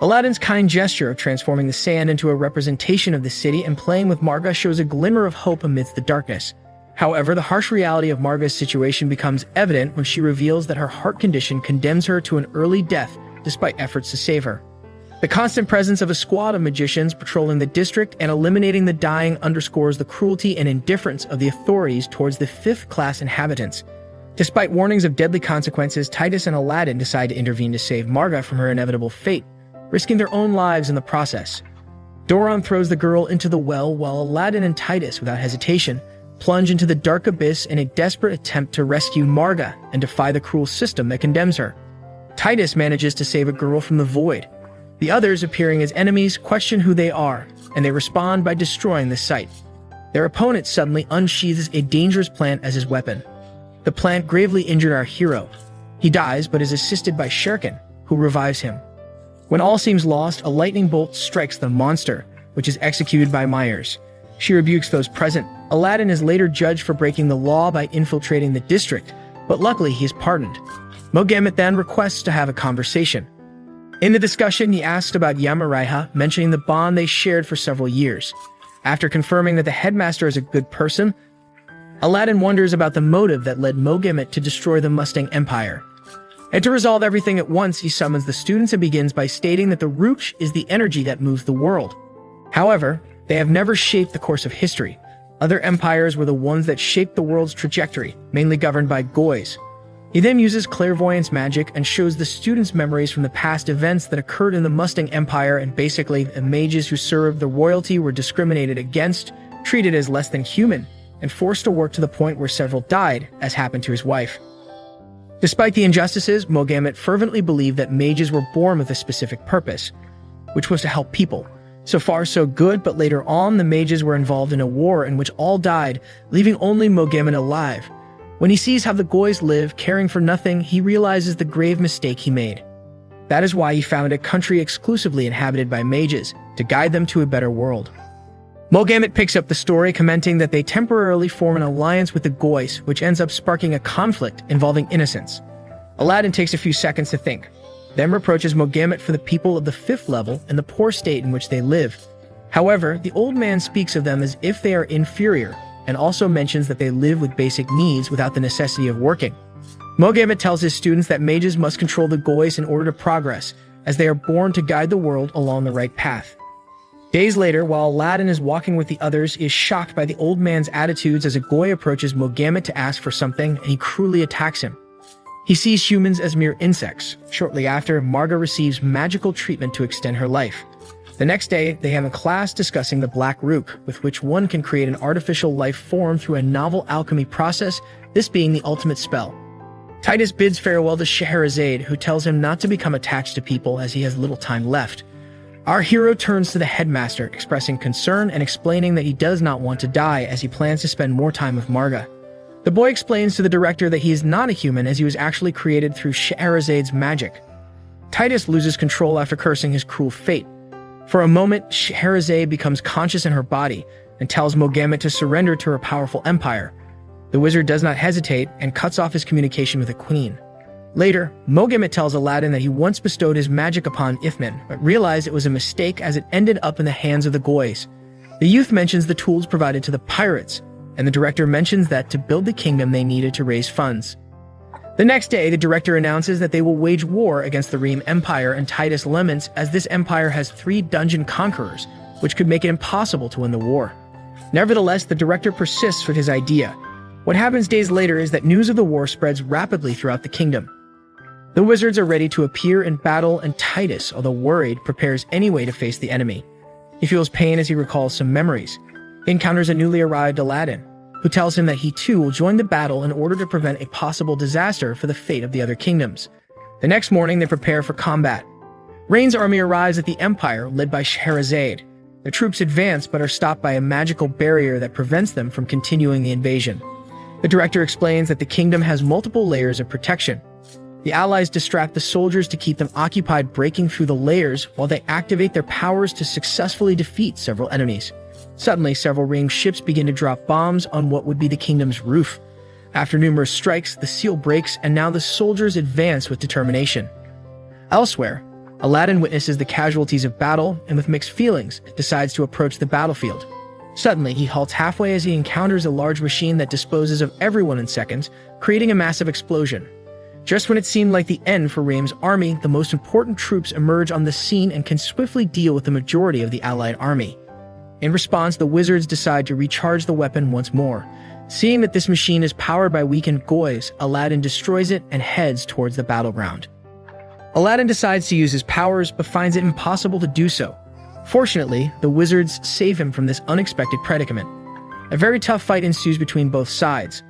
Aladdin's kind gesture of transforming the sand into a representation of the city and playing with Marga shows a glimmer of hope amidst the darkness. However, the harsh reality of Marga's situation becomes evident when she reveals that her heart condition condemns her to an early death despite efforts to save her. The constant presence of a squad of magicians patrolling the district and eliminating the dying underscores the cruelty and indifference of the authorities towards the 5th-class inhabitants. Despite warnings of deadly consequences, Titus and Aladdin decide to intervene to save Marga from her inevitable fate, risking their own lives in the process. Doron throws the girl into the well while Aladdin and Titus, without hesitation, plunge into the dark abyss in a desperate attempt to rescue Marga and defy the cruel system that condemns her. Titus manages to save a girl from the void. The others, appearing as enemies, question who they are, and they respond by destroying the site. Their opponent suddenly unsheathes a dangerous plant as his weapon. The plant gravely injured our hero. He dies, but is assisted by Sherkin, who revives him. When all seems lost, a lightning bolt strikes the monster, which is executed by Myers. She rebukes those present. Aladdin is later judged for breaking the law by infiltrating the district, but luckily he is pardoned. Mogamit then requests to have a conversation. In the discussion, he asked about Yamaraiha, mentioning the bond they shared for several years. After confirming that the headmaster is a good person, Aladdin wonders about the motive that led Mogamit to destroy the Mustang Empire. And to resolve everything at once, he summons the students and begins by stating that the Rooch is the energy that moves the world. However, they have never shaped the course of history. Other empires were the ones that shaped the world's trajectory, mainly governed by Goys. He then uses clairvoyance magic and shows the students memories from the past events that occurred in the Mustang Empire, and basically, the mages who served the royalty were discriminated against, treated as less than human, and forced to work to the point where several died, as happened to his wife. Despite the injustices, Mogamit fervently believed that mages were born with a specific purpose, which was to help people. So far so good, but later on the mages were involved in a war in which all died, leaving only Mogamit alive. When he sees how the Goys live, caring for nothing, he realizes the grave mistake he made. That is why he founded a country exclusively inhabited by mages, to guide them to a better world. Mogamit picks up the story, commenting that they temporarily form an alliance with the Goys, which ends up sparking a conflict involving innocents. Aladdin takes a few seconds to think, then reproaches Mogamit for the people of the 5th level and the poor state in which they live. However, the old man speaks of them as if they are inferior, and also mentions that they live with basic needs without the necessity of working. Mogamit tells his students that mages must control the Goys in order to progress, as they are born to guide the world along the right path. Days later, while Aladdin is walking with the others, he is shocked by the old man's attitudes as a Goy approaches Mogamit to ask for something, and he cruelly attacks him. He sees humans as mere insects. Shortly after, Marga receives magical treatment to extend her life. The next day, they have a class discussing the Black Rook, with which one can create an artificial life form through a novel alchemy process, this being the ultimate spell. Titus bids farewell to Scheherazade, who tells him not to become attached to people as he has little time left. Our hero turns to the headmaster, expressing concern and explaining that he does not want to die as he plans to spend more time with Marga. The boy explains to the director that he is not a human as he was actually created through Scheherazade's magic. Titus loses control after cursing his cruel fate. For a moment, Scheherazade becomes conscious in her body and tells Mogamit to surrender to her powerful empire. The wizard does not hesitate and cuts off his communication with the queen. Later, Mogamit tells Aladdin that he once bestowed his magic upon Ifmin, but realized it was a mistake as it ended up in the hands of the Goys. The youth mentions the tools provided to the pirates, and the director mentions that to build the kingdom they needed to raise funds. The next day, the director announces that they will wage war against the Reem Empire, and Titus laments as this empire has 3 dungeon conquerors, which could make it impossible to win the war. Nevertheless, the director persists with his idea. What happens days later is that news of the war spreads rapidly throughout the kingdom. The wizards are ready to appear in battle, and Titus, although worried, prepares anyway to face the enemy. He feels pain as he recalls some memories. He encounters a newly arrived Aladdin, who tells him that he too will join the battle in order to prevent a possible disaster for the fate of the other kingdoms. The next morning, they prepare for combat. Rain's army arrives at the Empire, led by Scheherazade. The troops advance but are stopped by a magical barrier that prevents them from continuing the invasion. The director explains that the kingdom has multiple layers of protection. The allies distract the soldiers to keep them occupied breaking through the layers while they activate their powers to successfully defeat several enemies. Suddenly, several ringed ships begin to drop bombs on what would be the kingdom's roof. After numerous strikes, the seal breaks and now the soldiers advance with determination. Elsewhere, Aladdin witnesses the casualties of battle and with mixed feelings, decides to approach the battlefield. Suddenly, he halts halfway as he encounters a large machine that disposes of everyone in seconds, creating a massive explosion. Just when it seemed like the end for Reem's army, the most important troops emerge on the scene and can swiftly deal with the majority of the allied army. In response, the wizards decide to recharge the weapon once more. Seeing that this machine is powered by weakened Goys, Aladdin destroys it and heads towards the battleground. Aladdin decides to use his powers, but finds it impossible to do so. Fortunately, the wizards save him from this unexpected predicament. A very tough fight ensues between both sides.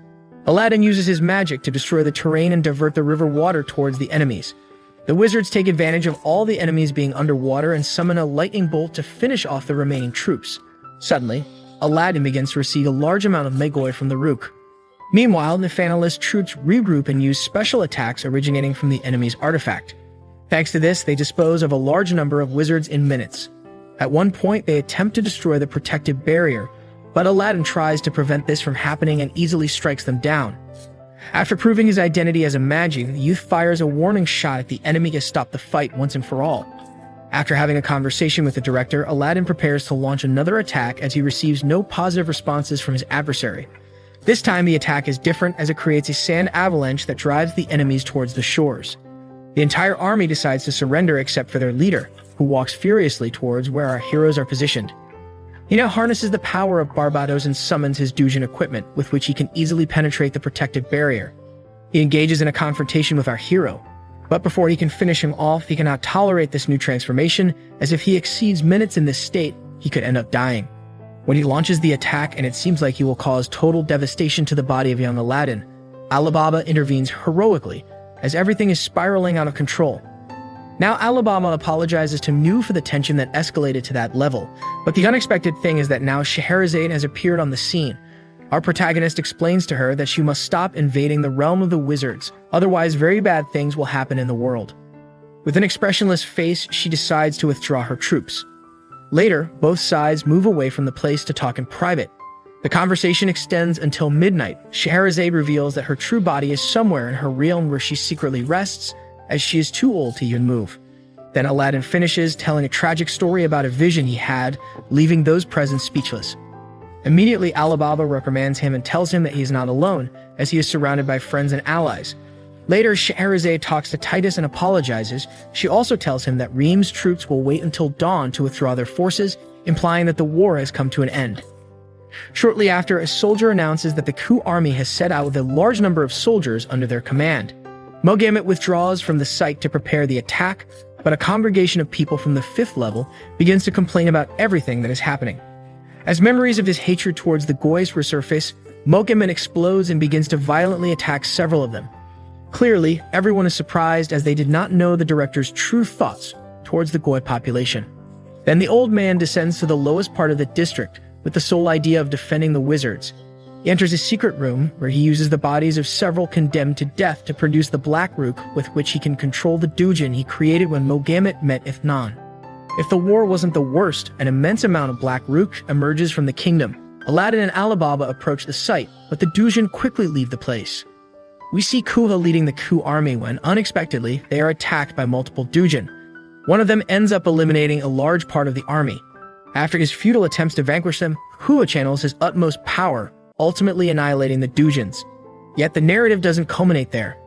Aladdin uses his magic to destroy the terrain and divert the river water towards the enemies. The wizards take advantage of all the enemies being underwater and summon a lightning bolt to finish off the remaining troops. Suddenly, Aladdin begins to receive a large amount of Magi from the Rook. Meanwhile, Nefanilis troops regroup and use special attacks originating from the enemy's artifact. Thanks to this, they dispose of a large number of wizards in minutes. At one point, they attempt to destroy the protective barrier, but Aladdin tries to prevent this from happening and easily strikes them down. After proving his identity as a Magi, the youth fires a warning shot at the enemy to stop the fight once and for all. After having a conversation with the director, Aladdin prepares to launch another attack as he receives no positive responses from his adversary. This time, the attack is different as it creates a sand avalanche that drives the enemies towards the shores. The entire army decides to surrender except for their leader, who walks furiously towards where our heroes are positioned. He now harnesses the power of Barbados and summons his Dujin equipment, with which he can easily penetrate the protective barrier. He engages in a confrontation with our hero, but before he can finish him off, he cannot tolerate this new transformation, as if he exceeds minutes in this state, he could end up dying. When he launches the attack and it seems like he will cause total devastation to the body of young Aladdin, Alibaba intervenes heroically, as everything is spiraling out of control. Now Alibaba apologizes to Nu for the tension that escalated to that level, but the unexpected thing is that now Scheherazade has appeared on the scene. Our protagonist explains to her that she must stop invading the realm of the wizards, otherwise very bad things will happen in the world. With an expressionless face, she decides to withdraw her troops. Later, both sides move away from the place to talk in private. The conversation extends until midnight. Scheherazade reveals that her true body is somewhere in her realm where she secretly rests, as she is too old to even move. Then Aladdin finishes telling a tragic story about a vision he had, leaving those present speechless. Immediately, Alibaba reprimands him and tells him that he is not alone, as he is surrounded by friends and allies. Later, Scheherazade talks to Titus and apologizes. She also tells him that Reem's troops will wait until dawn to withdraw their forces, implying that the war has come to an end. Shortly after, a soldier announces that the Ku army has set out with a large number of soldiers under their command. Mogammet withdraws from the site to prepare the attack, but a congregation of people from the 5th level begins to complain about everything that is happening. As memories of his hatred towards the Goys resurface, Mogammet explodes and begins to violently attack several of them. Clearly, everyone is surprised as they did not know the director's true thoughts towards the Goy population. Then the old man descends to the lowest part of the district with the sole idea of defending the wizards. He enters a secret room where he uses the bodies of several condemned to death to produce the Black Rook with which he can control the Dujin he created when Mogammet met Ithnan. If the war wasn't the worst, an immense amount of Black Rook emerges from the kingdom. Aladdin and Alibaba approach the site, but the Dujin quickly leave the place. We see Kuha leading the Ku army when, unexpectedly, they are attacked by multiple Dujin. One of them ends up eliminating a large part of the army. After his futile attempts to vanquish them, Kuha channels his utmost power, ultimately annihilating the Dujins. Yet the narrative doesn't culminate there.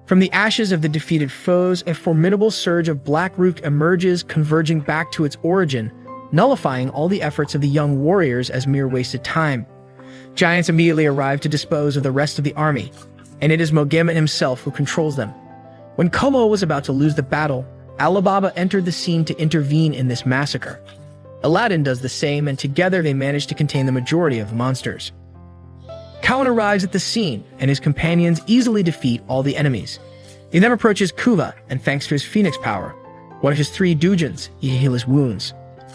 From the ashes of the defeated foes, a formidable surge of Black Rook emerges, converging back to its origin, nullifying all the efforts of the young warriors as mere wasted time. Giants immediately arrive to dispose of the rest of the army, and it is Mogammet himself who controls them. When Como was about to lose the battle, Alibaba entered the scene to intervene in this massacre. Aladdin does the same, and together they manage to contain the majority of the monsters. Cowan arrives at the scene, and his companions easily defeat all the enemies. He then approaches Kuva, and thanks to his phoenix power, one of his 3 Dujins, he can heal his wounds.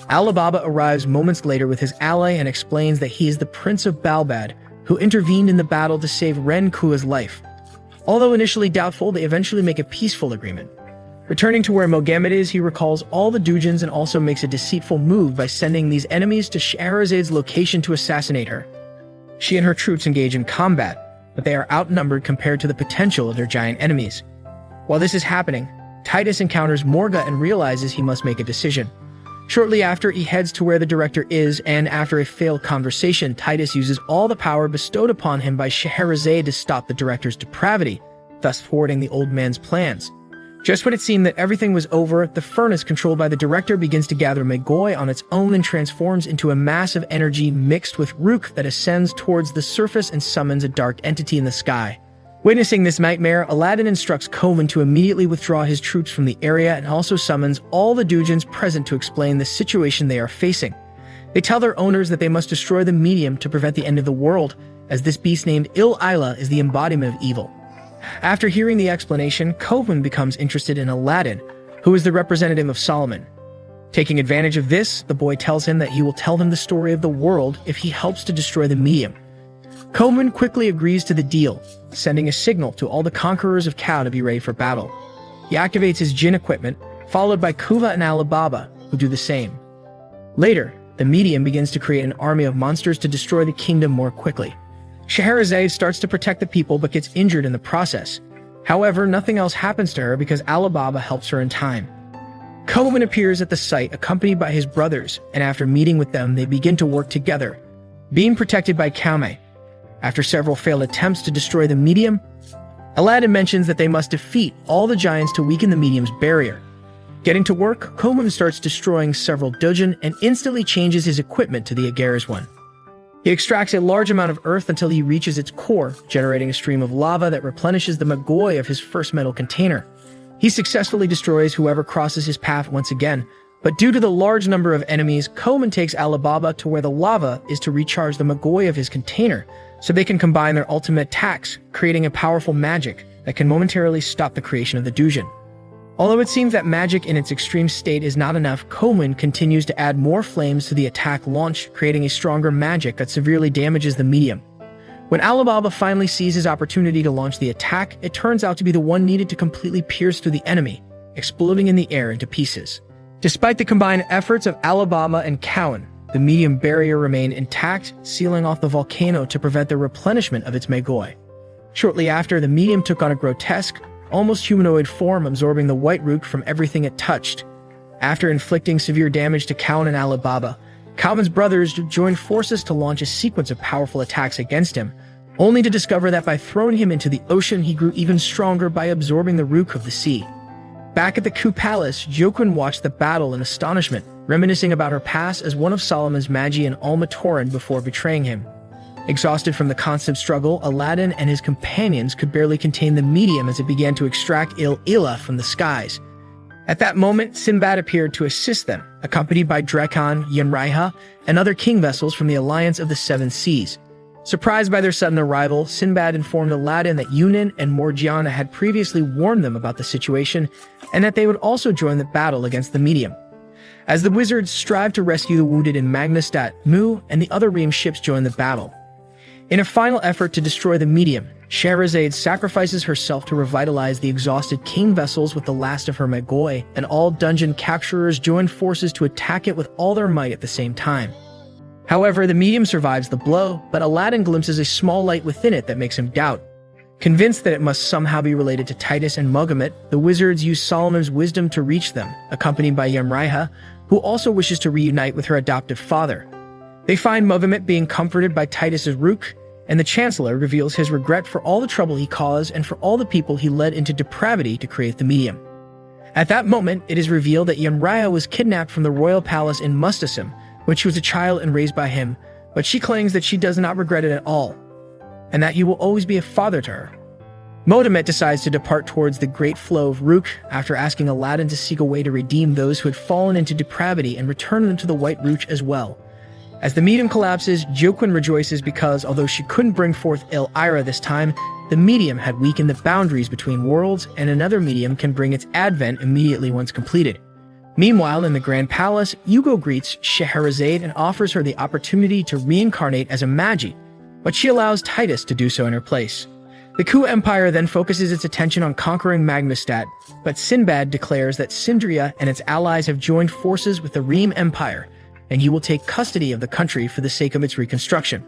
Alibaba arrives moments later with his ally and explains that he is the Prince of Balbad, who intervened in the battle to save Ren Kua's life. Although initially doubtful, they eventually make a peaceful agreement. Returning to where Mogammed is, he recalls all the Dujins and also makes a deceitful move by sending these enemies to Shahrazade's location to assassinate her. She and her troops engage in combat, but they are outnumbered compared to the potential of their giant enemies. While this is happening, Titus encounters Morga and realizes he must make a decision. Shortly after, he heads to where the director is, and after a failed conversation, Titus uses all the power bestowed upon him by Scheherazade to stop the director's depravity, thus thwarting the old man's plans. Just when it seemed that everything was over, the furnace controlled by the director begins to gather Magoi on its own and transforms into a mass of energy mixed with Rook that ascends towards the surface and summons a dark entity in the sky. Witnessing this nightmare, Aladdin instructs Kovan to immediately withdraw his troops from the area and also summons all the Dujins present to explain the situation they are facing. They tell their owners that they must destroy the medium to prevent the end of the world, as this beast named Il-Ila is the embodiment of evil. After hearing the explanation, Kovan becomes interested in Aladdin, who is the representative of Solomon. Taking advantage of this, the boy tells him that he will tell him the story of the world if he helps to destroy the medium. Kovan quickly agrees to the deal, sending a signal to all the conquerors of Kao to be ready for battle. He activates his jinn equipment, followed by Kuva and Alibaba, who do the same. Later, the medium begins to create an army of monsters to destroy the kingdom more quickly. Scheherazade starts to protect the people but gets injured in the process. However, nothing else happens to her because Alibaba helps her in time. Kovan appears at the site accompanied by his brothers, and after meeting with them, they begin to work together, being protected by Kaume. After several failed attempts to destroy the medium, Aladdin mentions that they must defeat all the giants to weaken the medium's barrier. Getting to work, Kovan starts destroying several Dujin and instantly changes his equipment to the Agar's one. He extracts a large amount of earth until he reaches its core, generating a stream of lava that replenishes the Magoi of his first metal container. He successfully destroys whoever crosses his path once again, but due to the large number of enemies, Koman takes Alibaba to where the lava is to recharge the Magoi of his container, so they can combine their ultimate attacks, creating a powerful magic that can momentarily stop the creation of the Dujin. Although it seems that magic in its extreme state is not enough, Koman continues to add more flames to the attack launch, creating a stronger magic that severely damages the medium. When Alibaba finally sees his opportunity to launch the attack, it turns out to be the one needed to completely pierce through the enemy, exploding in the air into pieces. Despite the combined efforts of Alibaba and Cowan, the medium barrier remained intact, sealing off the volcano to prevent the replenishment of its Magoi. Shortly after, the medium took on a grotesque, almost humanoid form, absorbing the white root from everything it touched. After inflicting severe damage to Cowan and Alibaba, Calvin's brothers joined forces to launch a sequence of powerful attacks against him, only to discover that by throwing him into the ocean, he grew even stronger by absorbing the rook of the sea. Back at the Ku Palace, Joquin watched the battle in astonishment, reminiscing about her past as one of Solomon's Magi and Almatoran before betraying him. Exhausted from the constant struggle, Aladdin and his companions could barely contain the medium as it began to extract Il-Ila from the skies. At that moment, Sinbad appeared to assist them, accompanied by Drekon, Yenraiha, and other king vessels from the Alliance of the Seven Seas. Surprised by their sudden arrival, Sinbad informed Aladdin that Yunin and Morgiana had previously warned them about the situation, and that they would also join the battle against the medium. As the wizards strive to rescue the wounded in Magnustat, Mu and the other Ream ships join the battle. In a final effort to destroy the medium, Scheherazade sacrifices herself to revitalize the exhausted king vessels with the last of her Magoi, and all dungeon capturers join forces to attack it with all their might at the same time. However, the medium survives the blow, but Aladdin glimpses a small light within it that makes him doubt. Convinced that it must somehow be related to Titus and Mugamet, the wizards use Solomon's wisdom to reach them, accompanied by Yemraiha, who also wishes to reunite with her adoptive father. They find Mugamet being comforted by Titus's rook, and the Chancellor reveals his regret for all the trouble he caused and for all the people he led into depravity to create the medium. At that moment, it is revealed that Yemraiha was kidnapped from the royal palace in Mustasim when she was a child and raised by him, but she claims that she does not regret it at all, and that he will always be a father to her. Modamet decides to depart towards the great flow of Rook after asking Aladdin to seek a way to redeem those who had fallen into depravity and return them to the White Rook as well. As the medium collapses, Joquin rejoices because, although she couldn't bring forth Il-Ira this time, the medium had weakened the boundaries between worlds, and another medium can bring its advent immediately once completed. Meanwhile, in the Grand Palace, Hugo greets Scheherazade and offers her the opportunity to reincarnate as a Magi. but she allows Titus to do so in her place. The Ku Empire then focuses its attention on conquering Magnestat, but Sinbad declares that Sindria and its allies have joined forces with the Reem Empire, and he will take custody of the country for the sake of its reconstruction.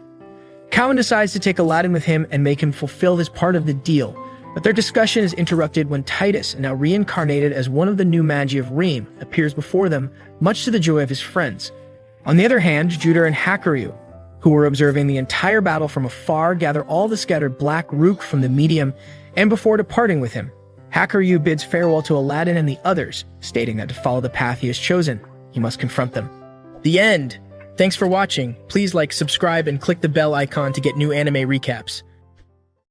Cowan decides to take Aladdin with him and make him fulfill his part of the deal, but their discussion is interrupted when Titus, now reincarnated as one of the new Magi of Reem, appears before them, much to the joy of his friends. On the other hand, Judah and Hakuryu, who were observing the entire battle from afar, gather all the scattered black rook from the medium, and before departing with him, Hakuryu bids farewell to Aladdin and the others, stating that to follow the path he has chosen, he must confront them. The end! Thanks for watching. Please like, subscribe, and click the bell icon to get new anime recaps.